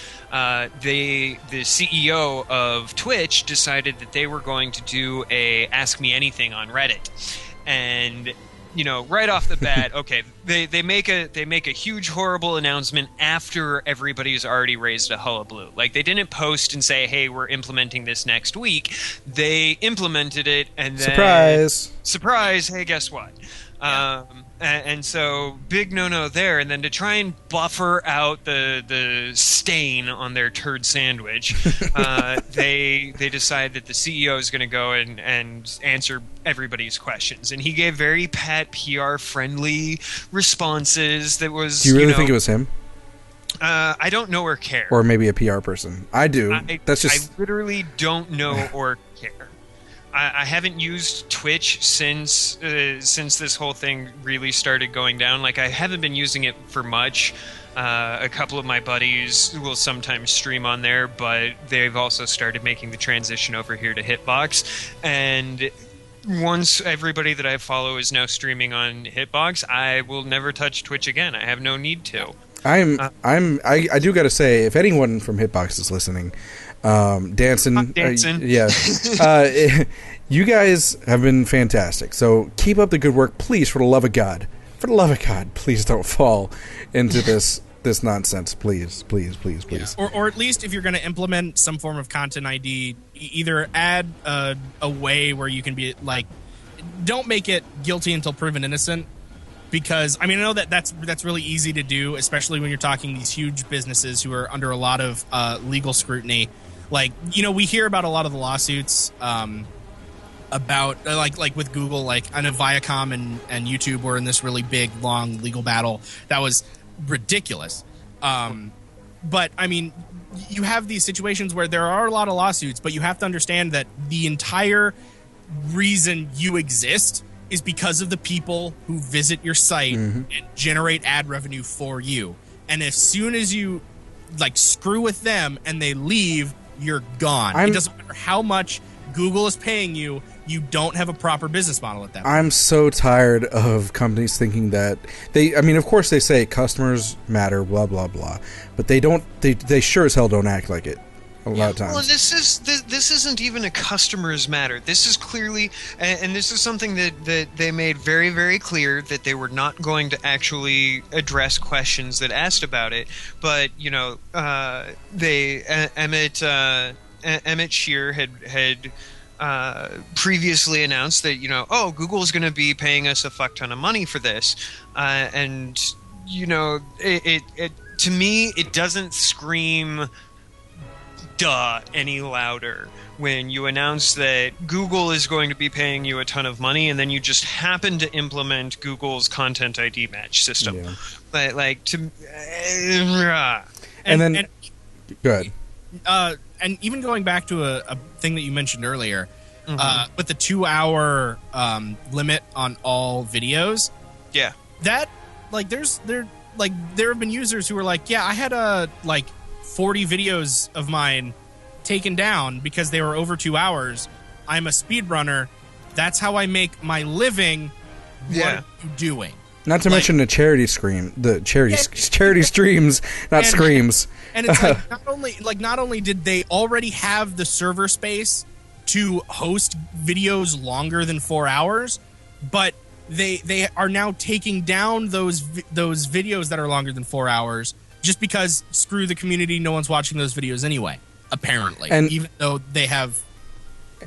the CEO of Twitch decided that they were going to do a Ask Me Anything on Reddit, and right off the bat, okay, they make a huge horrible announcement after everybody's already raised a hullabaloo. They didn't post and say, hey, we're implementing this next week. They implemented it, and then surprise, hey, guess what? Yeah. And so big no there, and then to try and buffer out the stain on their turd sandwich, they decide that the CEO is going to go and answer everybody's questions, and he gave very pat PR friendly responses. That was. Do you really think it was him? I don't know or care. Or maybe a PR person. I do. I literally don't know or care. I haven't used Twitch since this whole thing really started going down. I haven't been using it for much. A couple of my buddies will sometimes stream on there, but they've also started making the transition over here to Hitbox. And once everybody that I follow is now streaming on Hitbox, I will never touch Twitch again. I have no need to. I do got to say, if anyone from Hitbox is listening, Danson, you guys have been fantastic. So keep up the good work, please. For the love of God, please don't fall into this nonsense, please. Yeah. Or at least if you're going to implement some form of content ID, either add a way where you can be don't make it guilty until proven innocent. Because I know that's really easy to do, especially when you're talking these huge businesses who are under a lot of legal scrutiny. We hear about a lot of the lawsuits about with Google, I know Viacom and YouTube were in this really big, long legal battle that was ridiculous. But you have these situations where there are a lot of lawsuits, but you have to understand that the entire reason you exist is because of the people who visit your site and generate ad revenue for you. And as soon as you screw with them and they leave, you're gone. It doesn't matter how much Google is paying you, you don't have a proper business model at that point. I'm so tired of companies thinking that of course they say customers matter, blah blah blah, but they sure as hell don't act like it a lot of times. Well, this isn't even a customer's matter. This is clearly, and this is something that they made very, very clear that they were not going to actually address questions that asked about it. But Emmett Shear had previously announced that Google's going to be paying us a fuck ton of money for this, and it to me it doesn't scream duh any louder when you announce that Google is going to be paying you a ton of money and then you just happen to implement Google's Content ID match system. Yeah. But and go ahead. And even going back to a thing that you mentioned earlier, with the 2-hour limit on all videos, that there have been users who were like, yeah, I had 40 videos of mine taken down because they were over 2 hours. I'm a speedrunner. That's how I make my living. What are you doing? Not to mention the charity charity streams, not screams. And it's not only did they already have the server space to host videos longer than 4 hours, but they are now taking down those videos that are longer than 4 hours just because screw the community, no one's watching those videos anyway, apparently, and even though they have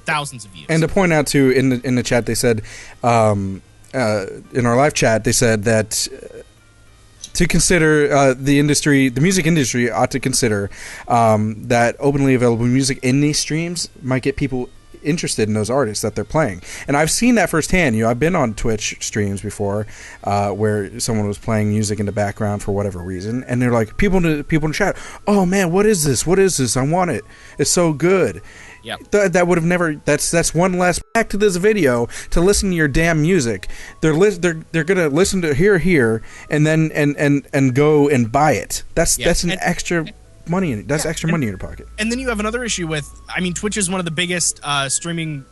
thousands of views. And to point out too, in the chat, they said in our live chat, they said that to consider the music industry ought to consider that openly available music in these streams might get people interested in those artists that they're playing. And I've seen that firsthand. I've been on Twitch streams before where someone was playing music in the background for whatever reason, and they're like, people in the chat, oh man, what is this? I want it. It's so good. Yep. That would have never. That's one less back to this video to listen to your damn music. They're gonna listen to here and then and go and buy it. That's an extra money. Extra money in your pocket. And then you have another issue with. Twitch is one of the biggest streaming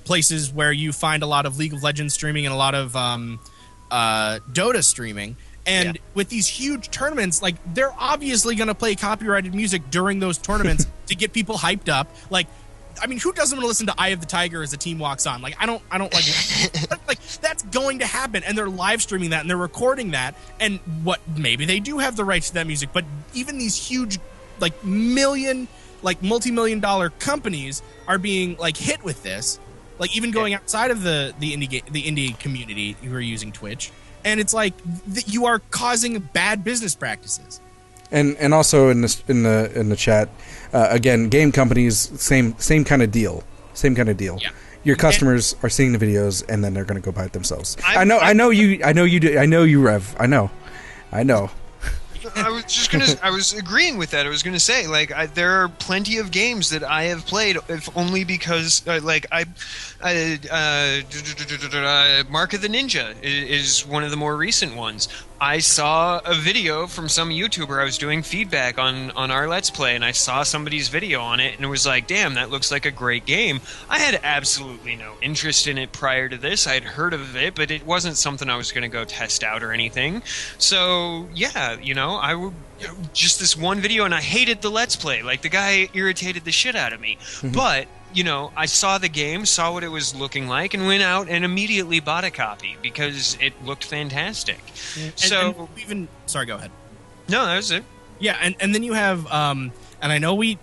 places where you find a lot of League of Legends streaming and a lot of Dota streaming. And with these huge tournaments, they're obviously going to play copyrighted music during those tournaments to get people hyped up. Who doesn't want to listen to Eye of the Tiger as the team walks on? I don't that's going to happen. And they're live streaming that and they're recording that. And maybe they do have the rights to that music, but even these huge, multi-million-dollar companies are being hit with this. Even going outside of the indie community who are using Twitch. And it's you are causing bad business practices. And also in the chat, again, game companies, same kind of deal. Yeah. Your customers are seeing the videos and then they're going to go buy it themselves. I know you, Rev. I know. I was agreeing with that. I was going to say, there are plenty of games that I have played, if only because, Mark of the Ninja is one of the more recent ones. I saw a video from some YouTuber. I was doing feedback on our Let's Play, and I saw somebody's video on it, and it was like, damn, that looks like a great game. I had absolutely no interest in it prior to this. I had heard of it, but it wasn't something I was going to go test out or anything. So, yeah, I would just this one video, and I hated the Let's Play. The guy irritated the shit out of me. Mm-hmm. But I saw the game, saw what it was looking like, and went out and immediately bought a copy because it looked fantastic. Sorry, go ahead. No, that was it. Yeah, and then you have, and I know we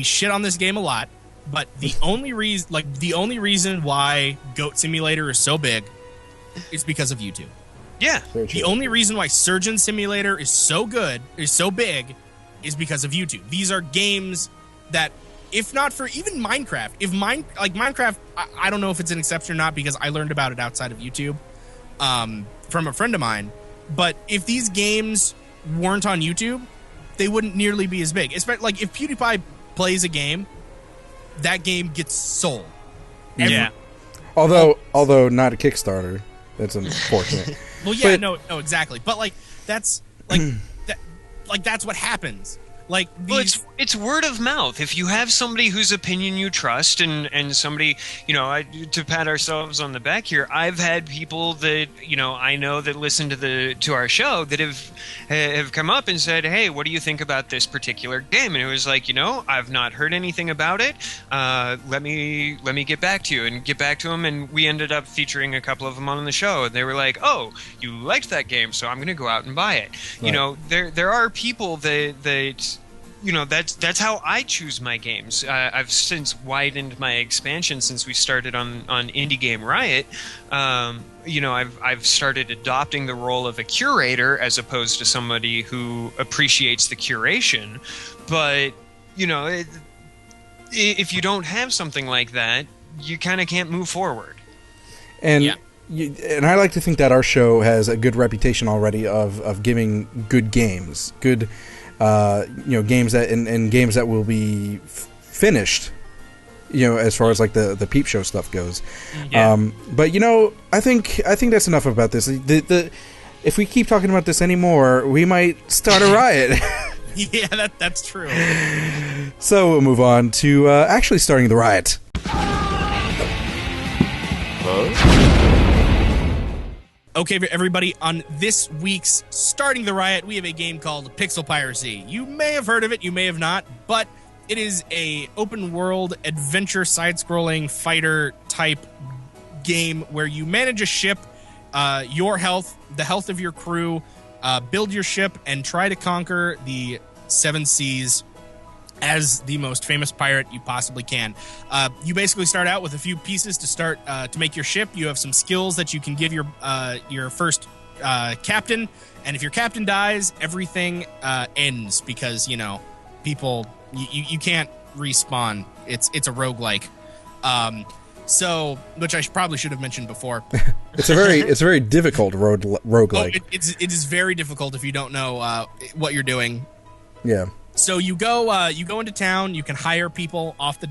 shit on this game a lot, but the only reason why Goat Simulator is so big is because of YouTube. Yeah. The only reason why Surgeon Simulator is so big, is because of YouTube. These are games that, if not for even Minecraft, Minecraft, I don't know if it's an exception or not because I learned about it outside of YouTube from a friend of mine. But if these games weren't on YouTube, they wouldn't nearly be as big. Especially if PewDiePie plays a game, that game gets sold. Yeah. Although not a Kickstarter, that's unfortunate. Well, yeah, no, exactly. But that's that's what happens. Like, well, it's word of mouth. If you have somebody whose opinion you trust, and somebody, to pat ourselves on the back here, I've had people that I know that listen to our show that have come up and said, "Hey, what do you think about this particular game?" And it was like, I've not heard anything about it. Let me get back to you, and get back to them, and we ended up featuring a couple of them on the show. And they were like, "Oh, you liked that game, so I'm going to go out and buy it." Right. There are people that that's how I choose my games. I've since widened my expansion since we started on Indie Game Riot. I've started adopting the role of a curator as opposed to somebody who appreciates the curation. But if you don't have something like that, you kind of can't move forward. And and I like to think that our show has a good reputation already of giving good games, good. Games that and games that will be finished, as far as like the peep show stuff goes. Yeah. But I think that's enough about this. If we keep talking about this anymore, we might start a riot. Yeah, that's true. So we'll move on to actually starting the riot. Okay, everybody, on this week's Starting the Riot, we have a game called Pixel Piracy. You may have heard of it, you may have not, but it is a open-world, adventure, side-scrolling, fighter-type game where you manage a ship, your health, the health of your crew, build your ship, and try to conquer the 7 seas as the most famous pirate you possibly can. You basically start out with a few pieces to start to make your ship. You have some skills that you can give your first captain, and if your captain dies, everything ends because people you can't respawn. It's a roguelike. Which I probably should have mentioned before. It's a very difficult roguelike. It is very difficult if you don't know what you're doing. Yeah. So you go into town. You can hire people off the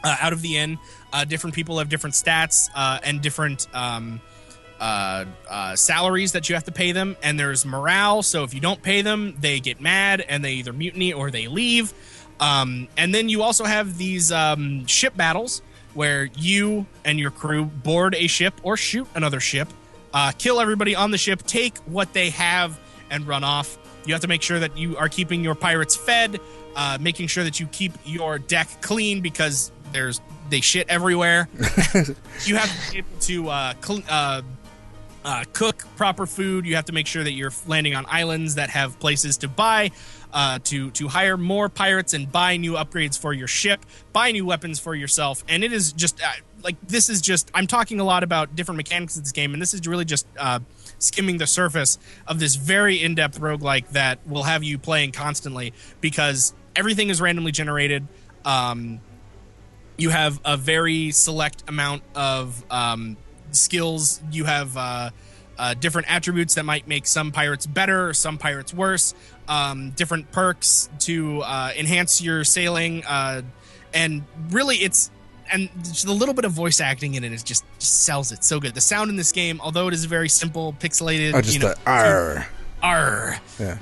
out of the inn. Different people have different stats and different salaries that you have to pay them. And there's morale. So if you don't pay them, they get mad and they either mutiny or they leave. And then you also have these ship battles where you and your crew board a ship or shoot another ship, kill everybody on the ship, take what they have, and run off. You have to make sure that you are keeping your pirates fed, making sure that you keep your deck clean because they shit everywhere. You have to be able to cook proper food. You have to make sure that you're landing on islands that have places to buy, to hire more pirates and buy new upgrades for your ship, buy new weapons for yourself. And it is just I'm talking a lot about different mechanics of this game, and this is really just skimming the surface of this very in-depth roguelike that will have you playing constantly because everything is randomly generated. You have a very select amount of skills. You have different attributes that might make some pirates better, some pirates worse, different perks to enhance your sailing, and really and the little bit of voice acting in it is just sells it so good. The sound in this game, although it is very simple, pixelated, arr. Arr. Yeah.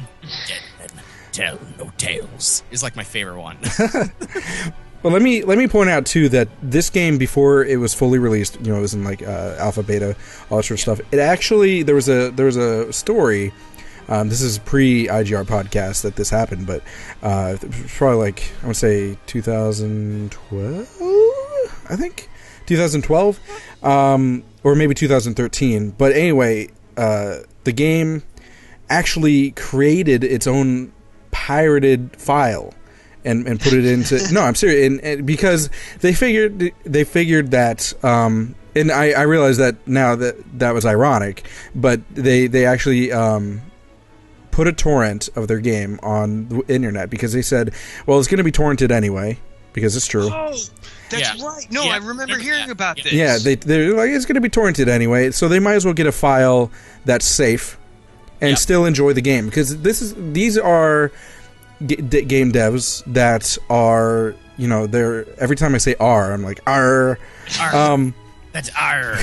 Dead men tell no tales is like my favorite one. Well, let me point out too that this game, before it was fully released, it was in like alpha, beta, all that sort of stuff. It actually there was a story. This is pre-IGR podcast that this happened, but it was probably like I would say 2012. I think 2012, or maybe 2013. But anyway, the game actually created its own pirated file and put it into. No, I'm serious, and because they figured that. And I realize that now that was ironic, but they actually put a torrent of their game on the internet because they said, well, it's going to be torrented anyway. Because it's true. Oh, that's right. No, I remember hearing about this. Yeah, they're like, it's going to be torrented anyway, so they might as well get a file that's safe and still enjoy the game. Because these are game devs that are, they're every time I say "r," I'm like "r." That's R.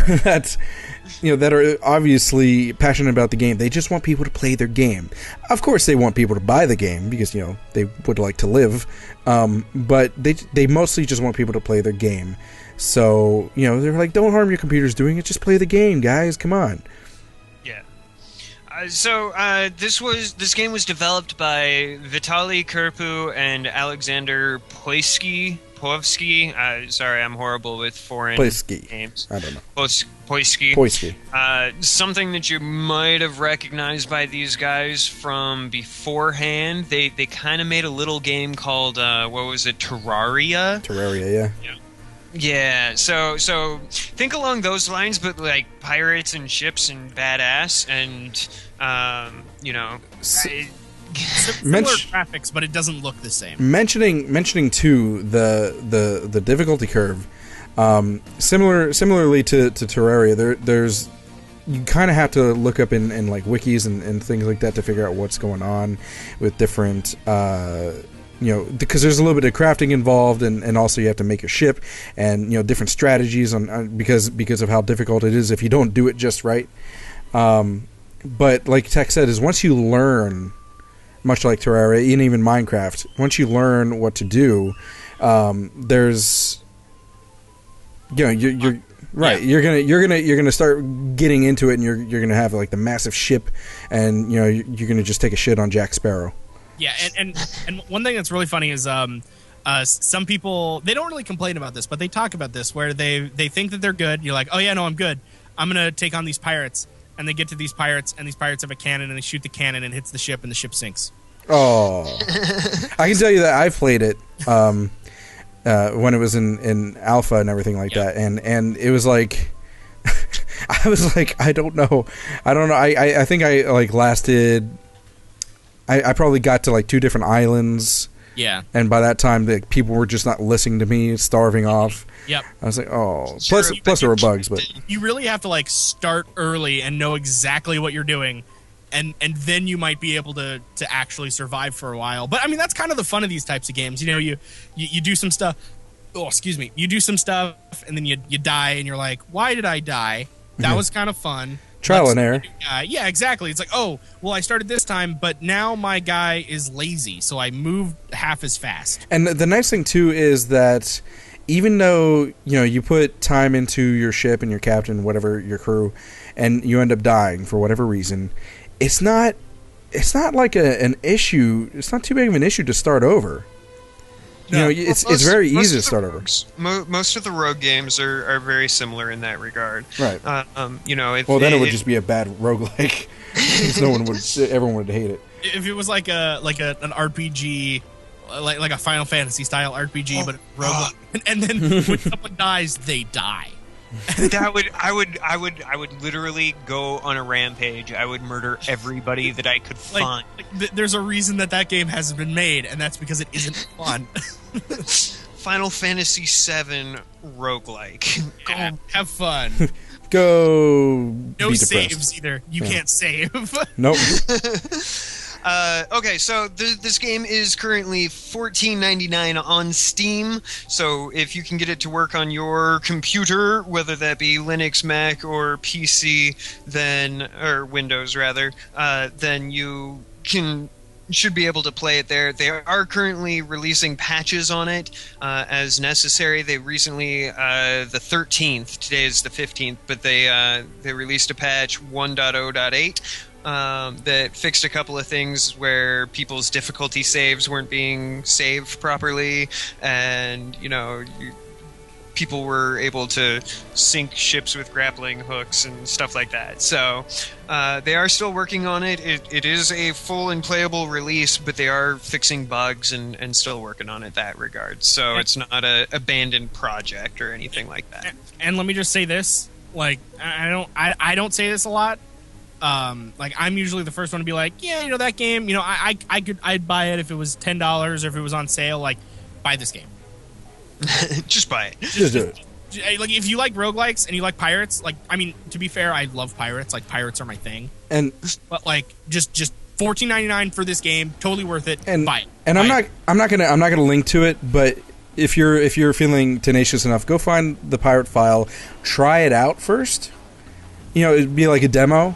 that are obviously passionate about the game. They just want people to play their game. Of course, they want people to buy the game because they would like to live. But they mostly just want people to play their game. So they're like, don't harm your computers doing it. Just play the game, guys. Come on. Yeah. This game was developed by Vitaly Kirpu and Alexander Poisky. Sorry, I'm horrible with foreign names. I don't know. Poisky. Something that you might have recognized by these guys from beforehand. They kind of made a little game called what was it? Terraria. Terraria, yeah. Yeah. So think along those lines, but like pirates and ships and badass and Similar graphics, but it doesn't look the same. Mentioning too the difficulty curve, similarly to Terraria, there's you kind of have to look up in like wikis and things like that to figure out what's going on with different because there's a little bit of crafting involved, and also you have to make a ship and different strategies on because of how difficult it is if you don't do it just right. But like Tech said, is once you learn, much like Terraria and even Minecraft, once you learn what to do, there's you're right. Yeah. You're gonna start getting into it, and you're gonna have like the massive ship, and you're gonna just take a shit on Jack Sparrow. Yeah, and one thing that's really funny is some people, they don't really complain about this, but they talk about this where they think that they're good. You're like, oh yeah, no, I'm good. I'm gonna take on these pirates. And they get to these pirates, and these pirates have a cannon, and they shoot the cannon, and it hits the ship, and the ship sinks. Oh. I can tell you that I've played it when it was in alpha and everything like that, and it was like... I was like, I don't know. I think I like lasted... I probably got to like 2 different islands. Yeah. And by that time, the people were just not listening to me, starving off. Yep. I was like, oh. Plus there were bugs, but you really have to like start early and know exactly what you're doing, and then you might be able to actually survive for a while. But I mean, that's kind of the fun of these types of games. You do some stuff. Oh, excuse me. You do some stuff, and then you die, and you're like, why did I die? That was kind of fun. Trial and error. Yeah, exactly. It's like, oh, well, I started this time, but now my guy is lazy, so I moved half as fast. And the nice thing, too, is that even though, you put time into your ship and your captain, whatever, your crew, and you end up dying for whatever reason, it's not like an issue. It's not too big of an issue to start over. No. It's very easy to start over. Most of the rogue games are very similar in that regard. Right. Then it would just be a bad roguelike. Everyone would hate it. If it was like an RPG, like a Final Fantasy style RPG, but roguelike, and then when someone dies, they die. I would literally go on a rampage. I would murder everybody that I could find. There's a reason that game hasn't been made, and that's because it isn't fun. Final Fantasy VII roguelike. Go have fun. Go. No saves either. You can't save. Nope. Okay, so this game is currently $14.99 on Steam. So if you can get it to work on your computer, whether that be Linux, Mac, or PC, or Windows rather, then you should be able to play it there. They are currently releasing patches on it as necessary. They recently, the 13th, today is the 15th, but they released a patch 1.0.8. That fixed a couple of things where people's difficulty saves weren't being saved properly, and people were able to sink ships with grappling hooks and stuff like that. So they are still working on it. It is a full and playable release, but they are fixing bugs and still working on it that regard. So it's not an abandoned project or anything like that. And let me just say this: like I don't say this a lot. Like I'm usually the first one to be like, yeah, that game, I'd buy it if it was $10 or if it was on sale. Like, buy this game. Just buy it. Just do it. Like, if you like roguelikes and you like pirates, like, I mean, to be fair, I love pirates. Like, pirates are my thing. But like, just $14.99 for this game, totally worth it. And buy it. And I'm not gonna link to it, but if you're feeling tenacious enough, go find the pirate file, try it out first. it'd be like a demo,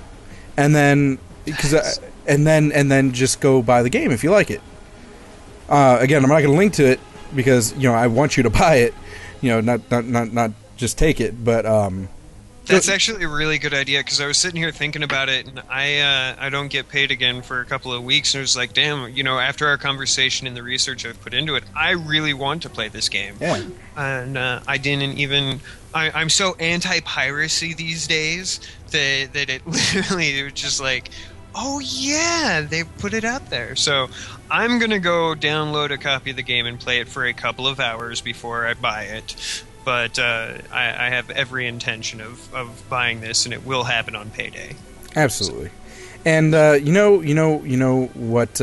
and then and then just go buy the game if you like it. Again, I'm not going to link to it because I want you to buy it. Not just take it, but that's actually a really good idea, because I was sitting here thinking about it, and I don't get paid again for a couple of weeks, and I was like, damn, after our conversation and the research I've put into it, I really want to play this game. Yeah. And I didn't even... I'm so anti-piracy these days that it literally was just like, oh yeah, they put it out there. So I'm going to go download a copy of the game and play it for a couple of hours before I buy it. But I have every intention of buying this, and it will happen on payday. Absolutely. And you know what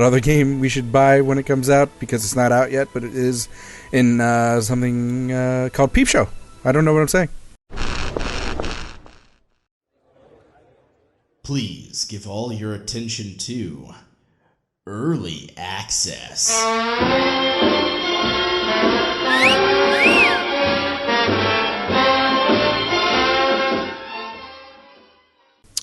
other game we should buy when it comes out, because it's not out yet, but it is in something called Peep Show. I don't know what I'm saying. Please give all your attention to Early Access.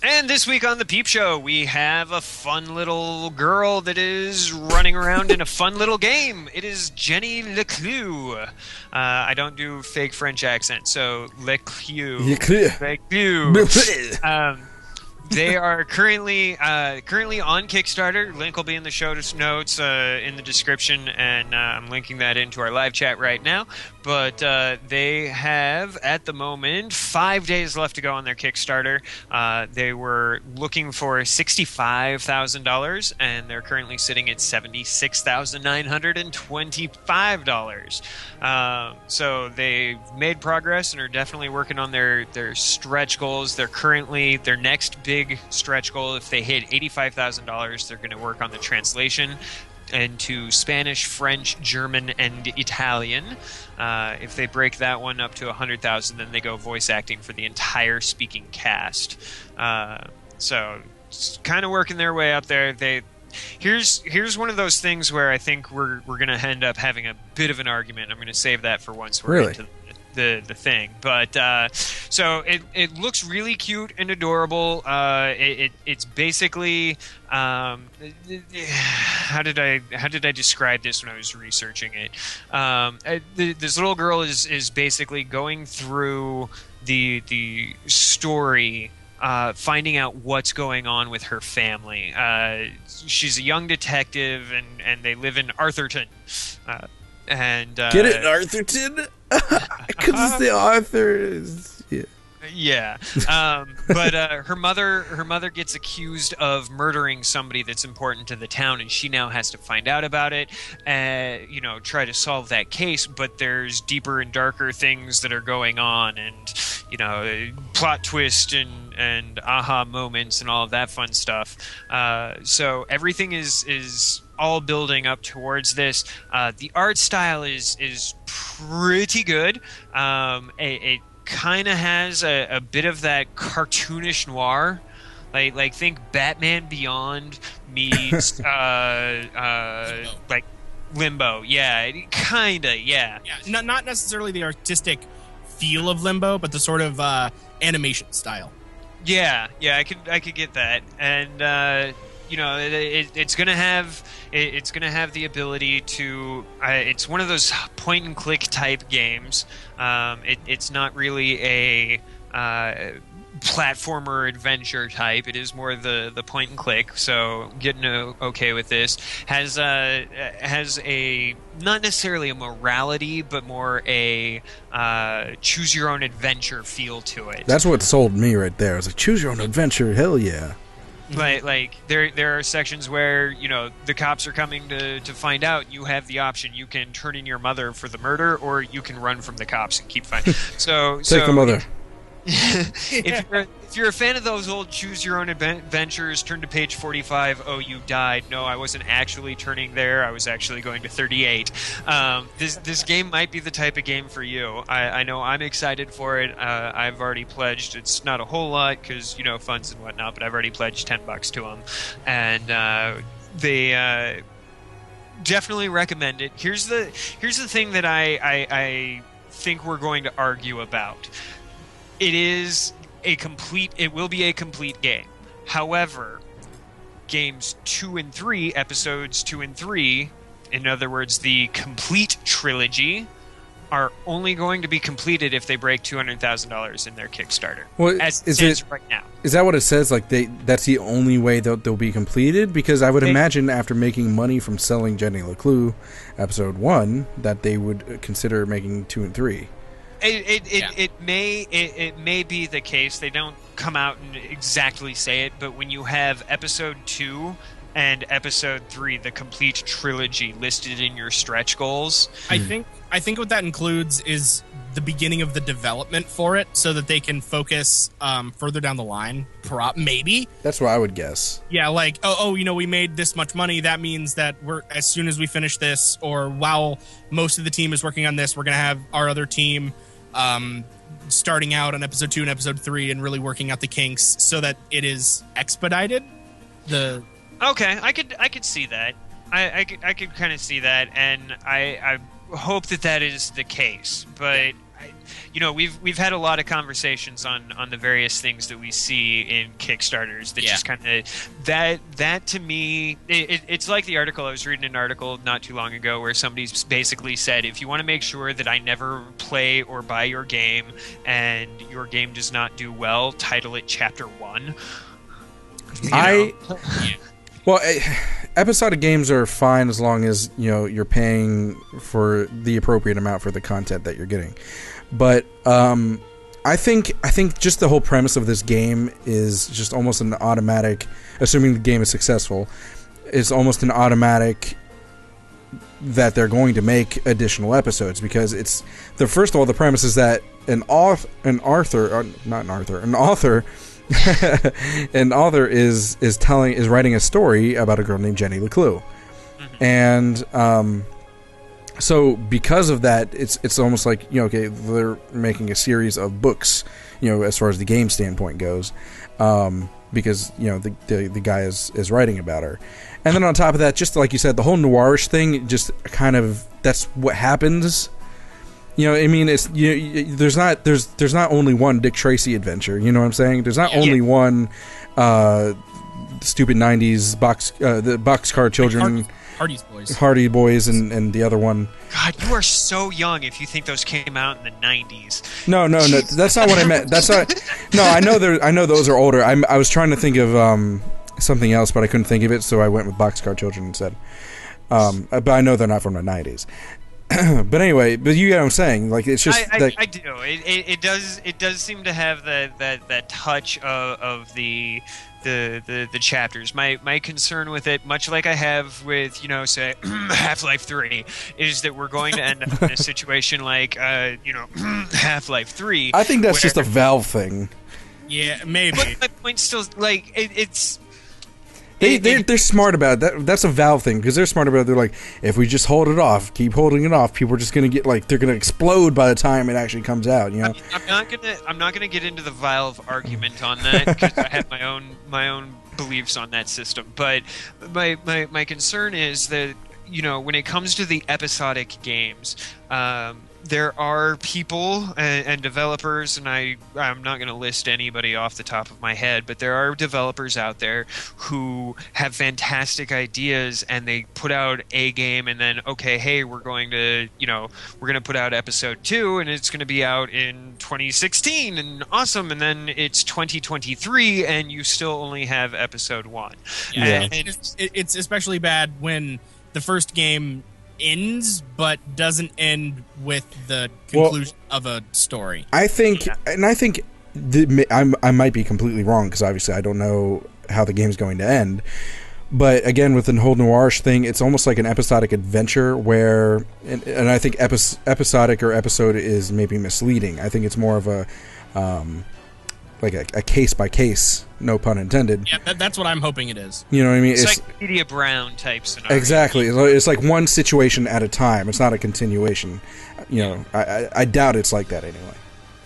And this week on the Peep Show, we have a fun little girl that is running around in a fun little game. It is Jenny LeClue. I don't do fake French accent, so LeClue. LeClue. They are currently on Kickstarter. Link will be in the show notes in the description, and I'm linking that into our live chat right now. But they have, at the moment, 5 days left to go on their Kickstarter. They were looking for $65,000, and they're currently sitting at $76,925. So they've made progress and are definitely working on their stretch goals. Their next big stretch goal, if they hit $85,000, they're going to work on the translation into Spanish, French, German, and Italian. If they break that one up to $100,000, then they go voice acting for the entire speaking cast. So it's kind of working their way up there. Here's one of those things where I think we're going to end up having a bit of an argument. I'm going to save that for once we're into the thing. But so it looks really cute and adorable. It's basically how did I describe this when I was researching it? This little girl is basically going through the story, finding out what's going on with her family. She's a young detective, and they live in Arthurton. And get it, Arthurton? Because the Arthur is... Yeah. But her mother gets accused of murdering somebody that's important to the town, and she now has to find out about it, try to solve that case. But there's deeper and darker things that are going on, and plot twist and aha moments and all of that fun stuff. So everything is all building up towards this. The art style is pretty good. It kind of has a bit of that cartoonish noir, like think Batman Beyond meets like Limbo. Yeah, kinda. Yeah. Not necessarily the artistic feel of Limbo, but the sort of animation style. Yeah, I could get that, and it's gonna have the ability to. It's one of those point and click type games. It's not really a platformer adventure type. It is more the point and click. So getting okay with this has a not necessarily a morality, but more a choose your own adventure feel to it. That's what sold me right there. I was like, choose your own adventure. Hell yeah. Like there are sections where the cops are coming to find out. You have the option. You can turn in your mother for the murder, or you can run from the cops and keep fighting. Take the mother. If you're a fan of those old choose your own adventures, turn to page 45. Oh, you died. No, I wasn't actually turning there. I was actually going to 38. This game might be the type of game for you. I know I'm excited for it. I've already pledged. It's not a whole lot because funds and whatnot, but I've already pledged $10 to them, and they definitely recommend it. Here's the thing that I think we're going to argue about. It will be a complete game. However, games 2 and 3, episodes 2 and 3, in other words, the complete trilogy, are only going to be completed if they break $200,000 in their Kickstarter. Well, as it stands right now. Is that what it says? Like that's the only way they'll be completed? Because I would imagine after making money from selling Jenny LeClue episode 1, that they would consider making 2 and 3. It may be the case. They don't come out and exactly say it, but when you have episode 2 and episode 3, the complete trilogy, listed in your stretch goals, I think what that includes is the beginning of the development for it, so that they can focus further down the line. Maybe that's what I would guess. Yeah, like we made this much money. That means that as soon as we finish this, or while most of the team is working on this, we're gonna have our other team starting out on episode 2 and episode 3 and really working out the kinks so that it is expedited. Okay, I could see that. I could kind of see that, and I hope that is the case. But we've had a lot of conversations on the various things that we see in Kickstarters that just kind of that to me, it's like the article I was reading, an article not too long ago where somebody basically said, if you want to make sure that I never play or buy your game and your game does not do well, title it Chapter 1. Well, episodic games are fine as long as you're paying for the appropriate amount for the content that you're getting. But I think just the whole premise of this game is just almost an automatic, assuming the game is successful, is almost an automatic that they're going to make additional episodes, because first of all, the premise is that an author an author is writing a story about a girl named Jenny LeClue. And so because of that, it's almost like they're making a series of books, as far as the game standpoint goes, because the guy is writing about her. And then on top of that, just like you said, the whole noirish thing, just kind of, that's what happens. I mean, it's there's not only one Dick Tracy adventure. You know what I'm saying? There's not only one stupid '90s the Boxcar Children, Hardy Boys, and the other one. God, you are so young if you think those came out in the '90s. No, that's not what I meant. That's not. No, I know those are older. I was trying to think of something else, but I couldn't think of it, so I went with Boxcar Children instead. But I know they're not from the '90s. But anyway, you get what I'm saying. Like, it's just I do. It does seem to have that touch of the chapters. My concern with it, much like I have with say Half-Life 3, is that we're going to end up in a situation like Half-Life 3. I think that's just a Valve thing. Yeah, maybe. But my point still, like, it's. They're smart about it. That's a Valve thing, because they're smart about it. They're like, if we just hold it off, keep holding it off, people are just going to get they're going to explode by the time it actually comes out. I'm not gonna get into the Valve argument on that, because I have my own beliefs on that system. But my concern is that when it comes to the episodic games, there are people and developers, and I'm not going to list anybody off the top of my head, but there are developers out there who have fantastic ideas, and they put out a game, and then we're going to put out episode 2, and it's going to be out in 2016, and awesome, and then it's 2023, and you still only have episode 1. Yeah, it's especially bad when the first game ends but doesn't end with the conclusion of a story. I think I might be completely wrong, because obviously I don't know how the game's going to end, but again, with the whole noirish thing, it's almost like an episodic adventure where, and I think episodic or episode is maybe misleading. I think it's more of a like a case by case, no pun intended. Yeah, that's what I'm hoping it is. You know what I mean? It's like Media Brown type scenario. Exactly. It's like one situation at a time. It's not a continuation. I doubt it's like that anyway.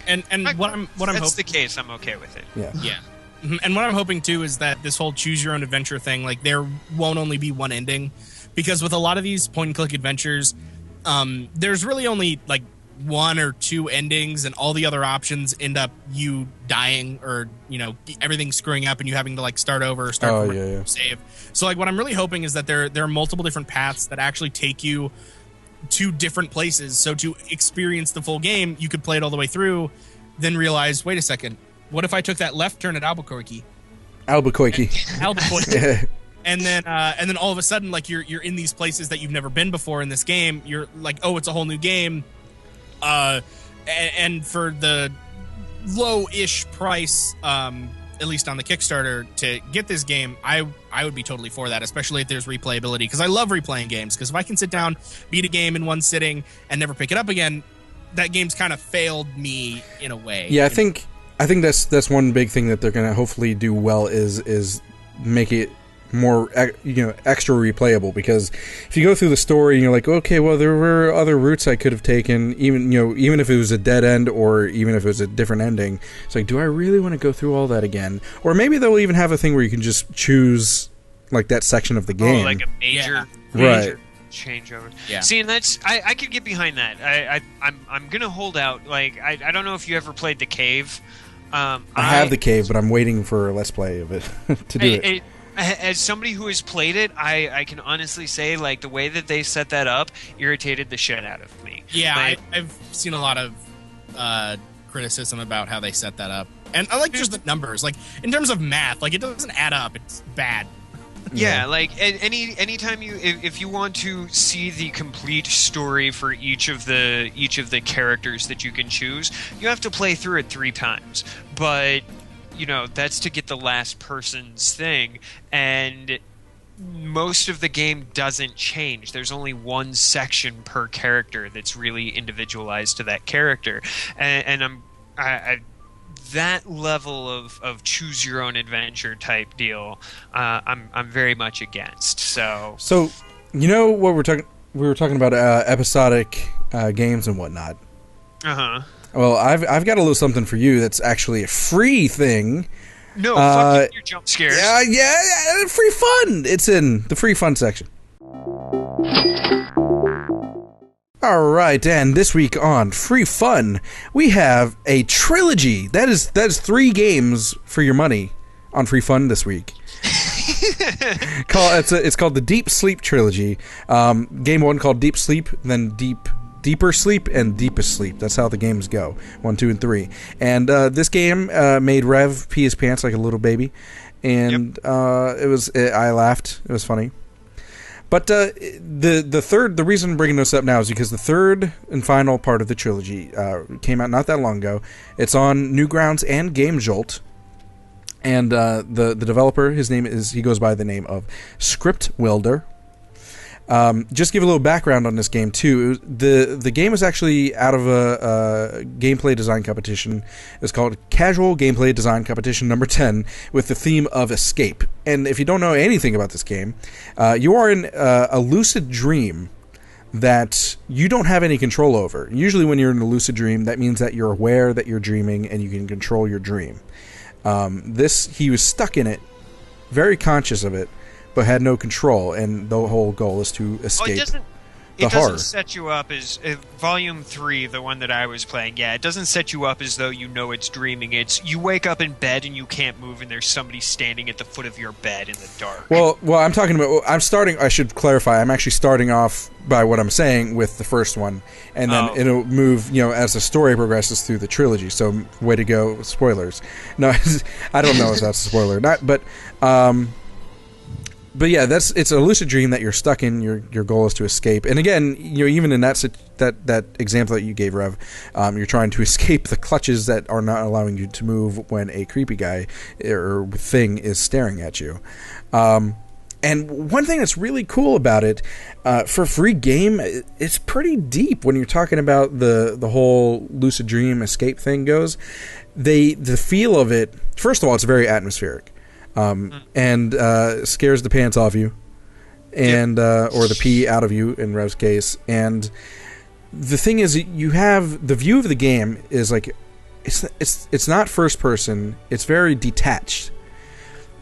And what I'm hoping, that's the case, I'm okay with it. Yeah. And what I'm hoping too is that this whole choose your own adventure thing, like, there won't only be one ending, because with a lot of these point and click adventures, there's really only like one or two endings, and all the other options end up you dying or everything screwing up and you having to like start over or start from save. So like what I'm really hoping is that there are multiple different paths that actually take you to different places. So to experience the full game, you could play it all the way through, then realize, wait a second, what if I took that left turn at Albuquerque? And then all of a sudden, like you're in these places that you've never been before in this game. You're like, oh, it's a whole new game. And for the low-ish price, at least on the Kickstarter, to get this game, I would be totally for that, especially if there's replayability, because I love replaying games. Because if I can sit down, beat a game in one sitting, and never pick it up again, that game's kind of failed me in a way. Yeah, I think that's one big thing that they're going to hopefully do well is make it more extra replayable, because if you go through the story and you're like, okay, well, there were other routes I could have taken, even if it was a dead end or even if it was a different ending, it's like, do I really want to go through all that again? Or maybe they'll even have a thing where you can just choose like that section of the game, like a major changeover. Yeah. See, and that's I could get behind that. I'm gonna hold out. Like I don't know if you ever played The Cave. I have The Cave, but I'm waiting for a Let's Play of it to do it. As somebody who has played it, I can honestly say, like, the way that they set that up irritated the shit out of me. Yeah, I've seen a lot of criticism about how they set that up. And I like just the numbers. Like, in terms of math, like, it doesn't add up. It's bad. Yeah, like, anytime if you want to see the complete story for each of the characters that you can choose, you have to play through it 3 times. But that's to get the last person's thing, and most of the game doesn't change. There's only one section per character that's really individualized to that character, and that level of choose your own adventure type deal, I'm very much against. So what we were talking about episodic games and whatnot. Well, I've got a little something for you that's actually a free thing. No, fuck your jump scares. Yeah, free fun. It's in the free fun section. All right, and this week on Free Fun, we have a trilogy. That is 3 games for your money on Free Fun this week. It's called the Deep Sleep Trilogy. Game 1 called Deep Sleep, then Deeper Sleep, and Deepest Sleep. That's how the games go. 1, 2, and 3. And this game made Rev pee his pants like a little baby. And I laughed. It was funny. But the reason I'm bringing this up now is because the third and final part of the trilogy came out not that long ago. It's on Newgrounds and Game Jolt. And the developer, he goes by the name of Script Welder. Just give a little background on this game too. The game is actually out of a gameplay design competition. It's called Casual Gameplay Design Competition number 10 with the theme of escape. And if you don't know anything about this game, you are in a lucid dream that you don't have any control over. Usually when you're in a lucid dream, that means that you're aware that you're dreaming and you can control your dream. He was stuck in it, very conscious of it, but had no control, and the whole goal is to escape it doesn't set you up as Volume 3, the one that I was playing. Yeah, it doesn't set you up as though it's dreaming. It's you wake up in bed and you can't move, and there's somebody standing at the foot of your bed in the dark. Well, I'm talking about. I should clarify. I'm actually starting off by what I'm saying with the first one, and then it'll move, as the story progresses through the trilogy. So, way to go, spoilers. No, I don't know if that's a spoiler or not, but. But yeah, it's a lucid dream that you're stuck in. Your goal is to escape. And again, even in that example that you gave, Rev, you're trying to escape the clutches that are not allowing you to move when a creepy guy or thing is staring at you. And one thing that's really cool about it, for a free game, it's pretty deep when you're talking about the whole lucid dream escape thing goes. The feel of it, first of all, it's very atmospheric. And scares the pants off you, and or the pee out of you in Rev's case. And the thing is, you have the view of the game is like it's not first person. It's very detached.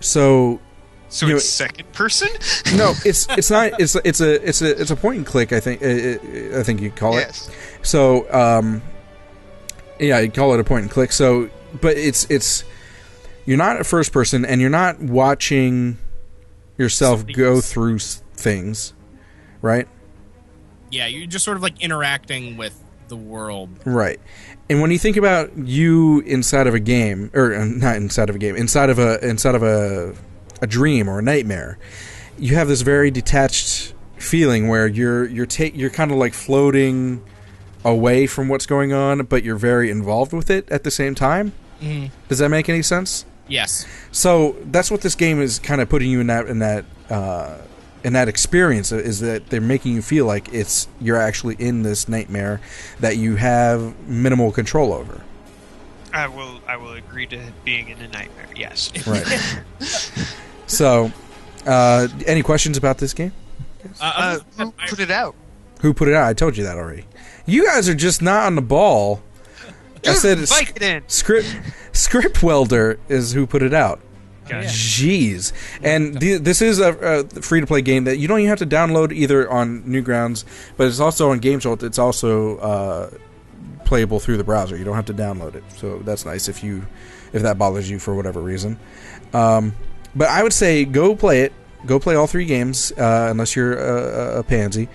So So it's second person? No, it's not. It's a point and click. I think you call it. So yeah, you call it a point and click. So, but it's you're not at first person, and you're not watching yourself go through things, right? Yeah, you're just sort of like interacting with the world, right? And when you think about you inside of a game, or not inside of a game, inside of a dream or a nightmare, you have this very detached feeling where you're kind of like floating away from what's going on, but you're very involved with it at the same time. Mm-hmm. Does that make any sense? Yes. So that's what this game is kind of putting you in that experience, is that they're making you feel like you're actually in this nightmare that you have minimal control over. I will agree to being in a nightmare. Yes. Right. So, any questions about this game? Who put it out? Who put it out? I told you that already. You guys are just not on the ball. Dude, I said Script Welder is who put it out. Gotcha. Jeez. And this is a free-to-play game that you don't even have to download either on Newgrounds, but it's also on GameJolt. It's also playable through the browser. You don't have to download it, so that's nice if that bothers you for whatever reason. But I would say go play it. Go play all 3 games, unless you're a pansy,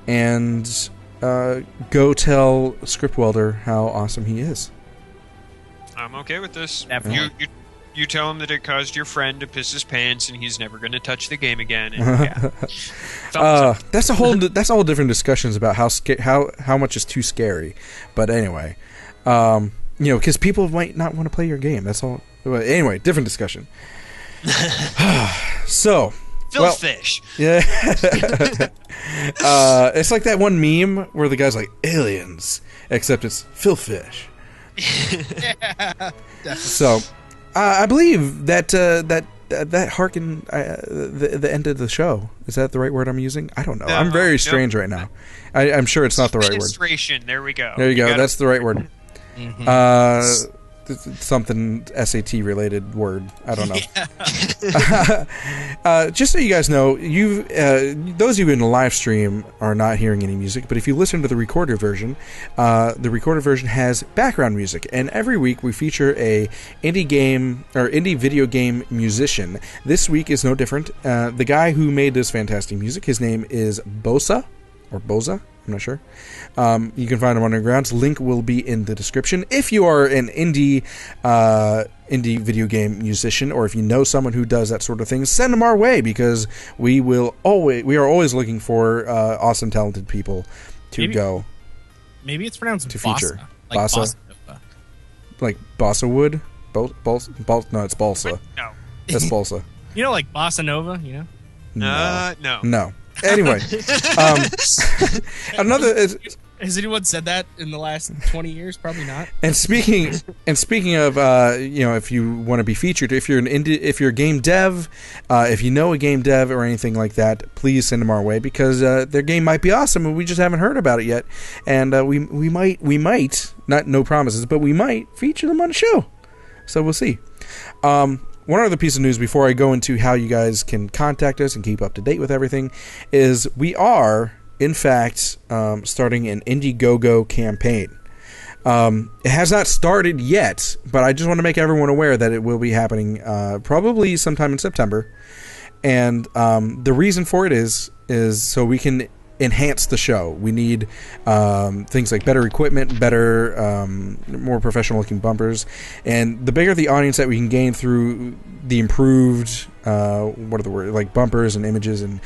and go tell Script Welder how awesome he is. I'm okay with this. Definitely. You tell him that it caused your friend to piss his pants, and he's never going to touch the game again. And, yeah. That's a whole different discussions about how much is too scary. But anyway, because people might not want to play your game. That's all. Anyway, different discussion. So. Philfish. Yeah. It's like that one meme where the guy's like, aliens, except it's Philfish. Yeah. So, I believe that harken the end of the show. Is that the right word I'm using? I don't know. I'm very strange right now. I'm sure it's not the right word. Administration. There we go. There you go. That's the right word. Mm-hmm. Something SAT related word. I don't know. Just so you guys know, those of you in the live stream are not hearing any music, but if you listen to the recorded version has background music, and every week we feature a indie game or indie video game musician. This week is no different. The guy who made this fantastic music, his name is Bosa or Boza. I'm not sure. You can find him on Undergrounds. Link will be in the description. If you are an indie video game musician, or if you know someone who does that sort of thing, send them our way, because we are always looking for awesome, talented people to go. Maybe it's pronounced to Bossa, feature. like Bossa, like Bossa Wood. No, it's Balsa. No, that's Balsa. You know, like Bossa Nova. You know. No. Anyway, another. Has anyone said that in the last 20 years? Probably not. And speaking of, if you want to be featured, if you're a game dev, if you know a game dev or anything like that, please send them our way, because their game might be awesome and we just haven't heard about it yet, and we might not, no promises, but we might feature them on the show. So we'll see. One other piece of news before I go into how you guys can contact us and keep up to date with everything is we are, in fact, starting an Indiegogo campaign. It has not started yet, but I just want to make everyone aware that it will be happening probably sometime in September. And the reason for it is so we can enhance the show. We need things like better equipment, better, more professional looking bumpers, and the bigger the audience that we can gain through the improved like bumpers and images and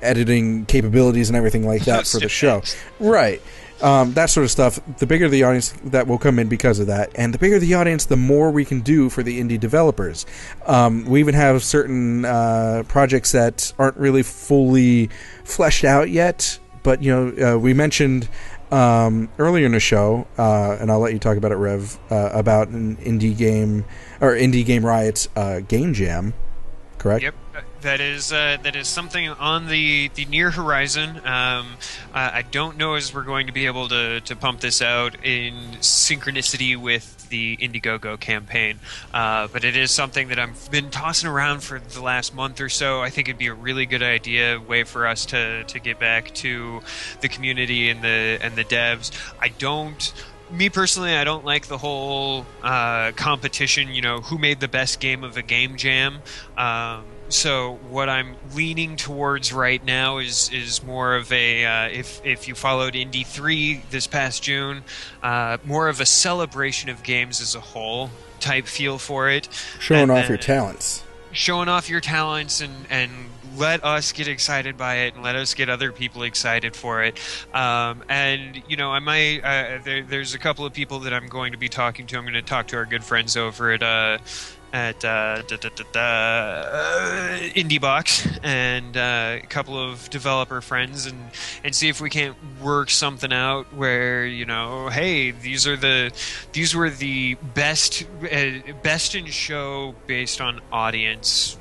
editing capabilities and everything like that for the show, right? That sort of stuff. The bigger the audience that will come in because of that, and the bigger the audience, the more we can do for the indie developers. We even have certain projects that aren't really fully fleshed out yet, but we mentioned earlier in the show, and I'll let you talk about it, Rev, about an Indie Game Riot game jam. Correct? Yep. That is something on the near horizon. I don't know as we're going to be able to pump this out in synchronicity with with the Indiegogo campaign. But it is something that I've been tossing around for the last month or so. I think it'd be a really good way for us to get back to the community and the devs. Me personally, I don't like the whole competition, who made the best game of a game jam. So what I'm leaning towards right now is more of a, if you followed Indie 3 this past June, more of a celebration of games as a whole type feel for it. Showing off your talents. Showing off your talents and let us get excited by it and let us get other people excited for it. And, I might, there's a couple of people that I'm going to be talking to. I'm going to talk to our good friends over at IndieBox and a couple of developer friends and see if we can't work something out where, hey, these were the best in show based on audience,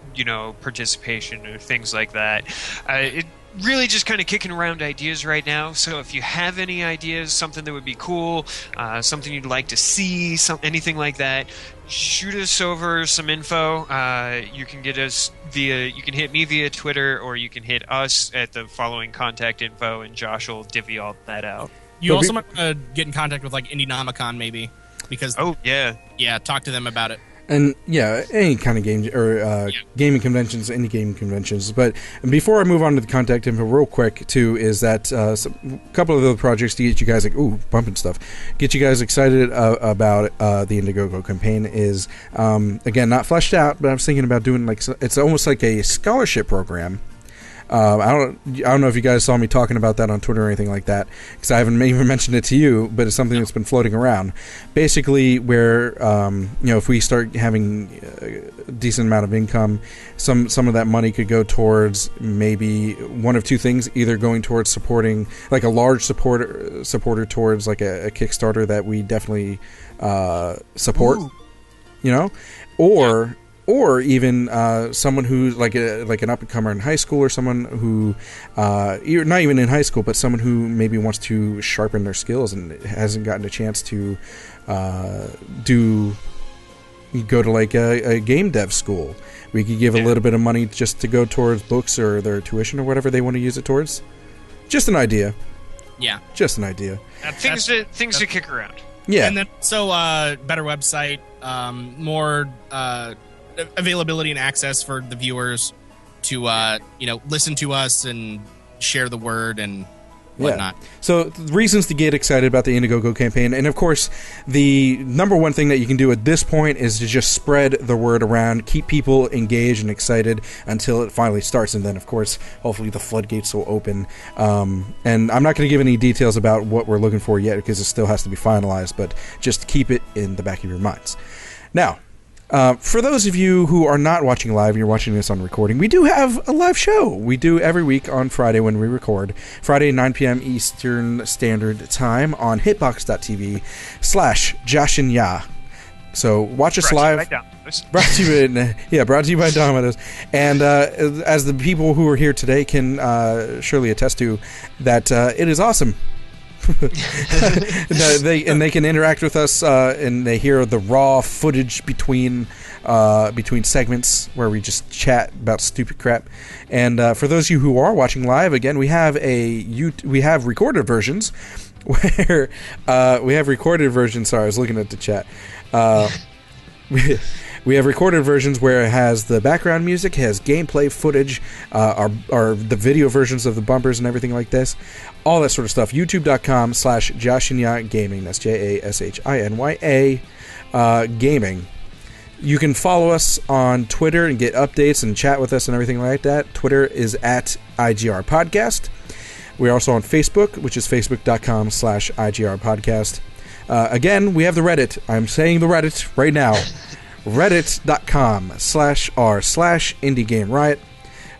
participation or things like that. It really just kind of kicking around ideas right now. So if you have any ideas, something that would be cool, something you'd like to see, anything like that, shoot us over some info. You can hit me via Twitter, or you can hit us at the following contact info, and Josh will divvy all that out. You also might get in contact with Indienomicon maybe, because talk to them about it. And any kind of game or gaming conventions, indie gaming conventions. But before I move on to the contact info, real quick too, is that a couple of the projects to get you guys bumping stuff, get you guys excited about the Indiegogo campaign is again not fleshed out, but I was thinking about doing it's almost like a scholarship program. I don't know if you guys saw me talking about that on Twitter or anything like that, because I haven't even mentioned it to you, but it's something that's been floating around. Basically, where if we start having a decent amount of income, some of that money could go towards maybe one of two things: either going towards supporting a large supporter towards a Kickstarter that we definitely support, or even someone who's like an up-and-comer in high school, or someone who, not even in high school, but someone who maybe wants to sharpen their skills and hasn't gotten a chance to go to a game dev school. We could give a little bit of money just to go towards books or their tuition or whatever they want to use it towards. Just an idea. Yeah. Just an idea. Things to kick around. Yeah. And then better website, more availability and access for the viewers to listen to us and share the word and whatnot. So the reasons to get excited about the Indiegogo campaign, and of course the number one thing that you can do at this point is to just spread the word around, keep people engaged and excited until it finally starts, and then of course hopefully the floodgates will open. And I'm not going to give any details about what we're looking for yet, because it still has to be finalized, but just keep it in the back of your minds. Now, for those of you who are not watching live, you're watching this on recording, we do have a live show. We do every week on Friday when we record. Friday, 9 p.m. Eastern Standard Time on hitbox.tv/JaShinYa. So watch us live. Brought to you by Domino's. And as the people who are here today can surely attest to, that it is awesome. They can interact with us, and they hear the raw footage between segments where we just chat about stupid crap. And for those of you who are watching live, again, we have recorded versions where we have recorded versions. Sorry, I was looking at the chat. We have recorded versions where it has the background music, has gameplay footage, the video versions of the bumpers and everything like this. All that sort of stuff. YouTube.com/JaShinYa Gaming. That's JaShinya Gaming. You can follow us on Twitter and get updates and chat with us and everything like that. Twitter is at IGR Podcast. We're also on Facebook, which is Facebook.com/IGR Podcast. Again, we have the Reddit. I'm saying the Reddit right now. Reddit.com/r/Indie Game Riot.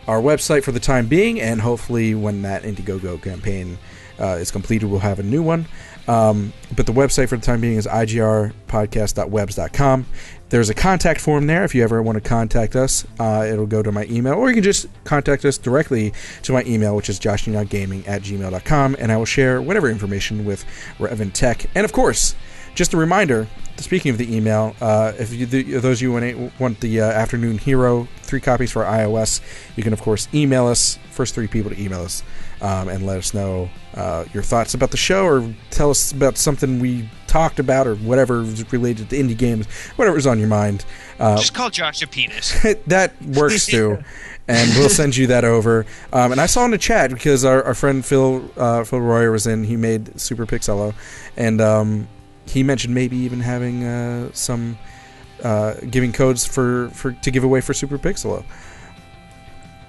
Our website for the time being, and hopefully when that Indiegogo campaign is completed, we'll have a new one. But the website for the time being is igrpodcast.webs.com. There's a contact form there if you ever want to contact us. It'll go to my email, or you can just contact us directly to my email, which is JaShinYaGaming@gmail.com, and I will share whatever information with Revan Tech. And of course, just a reminder, speaking of the email, if you, those of you want the Afternoon Hero 3 copies for iOS, you can of course email us. First 3 people to email us and let us know your thoughts about the show, or tell us about something we talked about, or whatever is related to indie games, whatever's on your mind. Just call Josh a penis. That works too. And we'll send you that over. And I saw in the chat, because our friend Phil Royer was in, he made Super Pixelo, and he mentioned maybe even having some giving codes for to give away for Super Pixelo.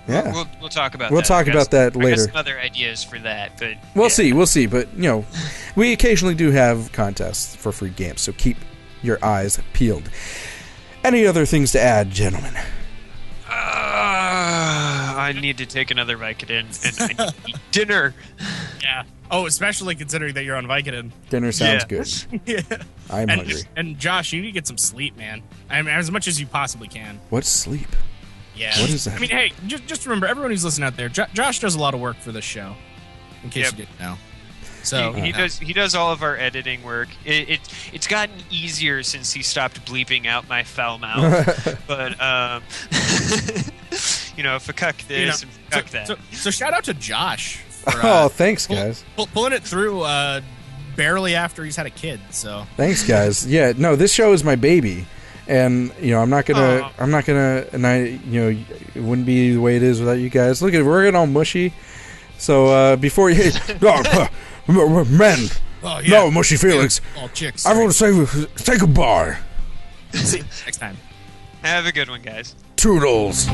Yeah, we'll talk about. We'll talk about that later. I got some other ideas for that, but we'll see. But we occasionally do have contests for free games, so keep your eyes peeled. Any other things to add, gentlemen? I need to take another Vicodin and I need to eat dinner. Yeah. Oh, especially considering that you're on Vicodin. Dinner sounds good. Yeah. I'm hungry. And Josh, you need to get some sleep, man. I mean, as much as you possibly can. What's sleep? Yeah. What is that? I mean, hey, just remember, everyone who's listening out there, Josh does a lot of work for this show, in case you didn't know. So he does all of our editing work. It's gotten easier since he stopped bleeping out my foul mouth. But fuck this and fuck that. So shout out to Josh. For, thanks, guys. Pulling it through barely after he's had a kid. So thanks, guys. Yeah, no, this show is my baby. And I'm not gonna, and it wouldn't be the way it is without you guys. Look at it, we're getting all mushy. So before you, men, no mushy feelings. All chicks. I want to say goodbye. See you next time. Have a good one, guys. Toodles.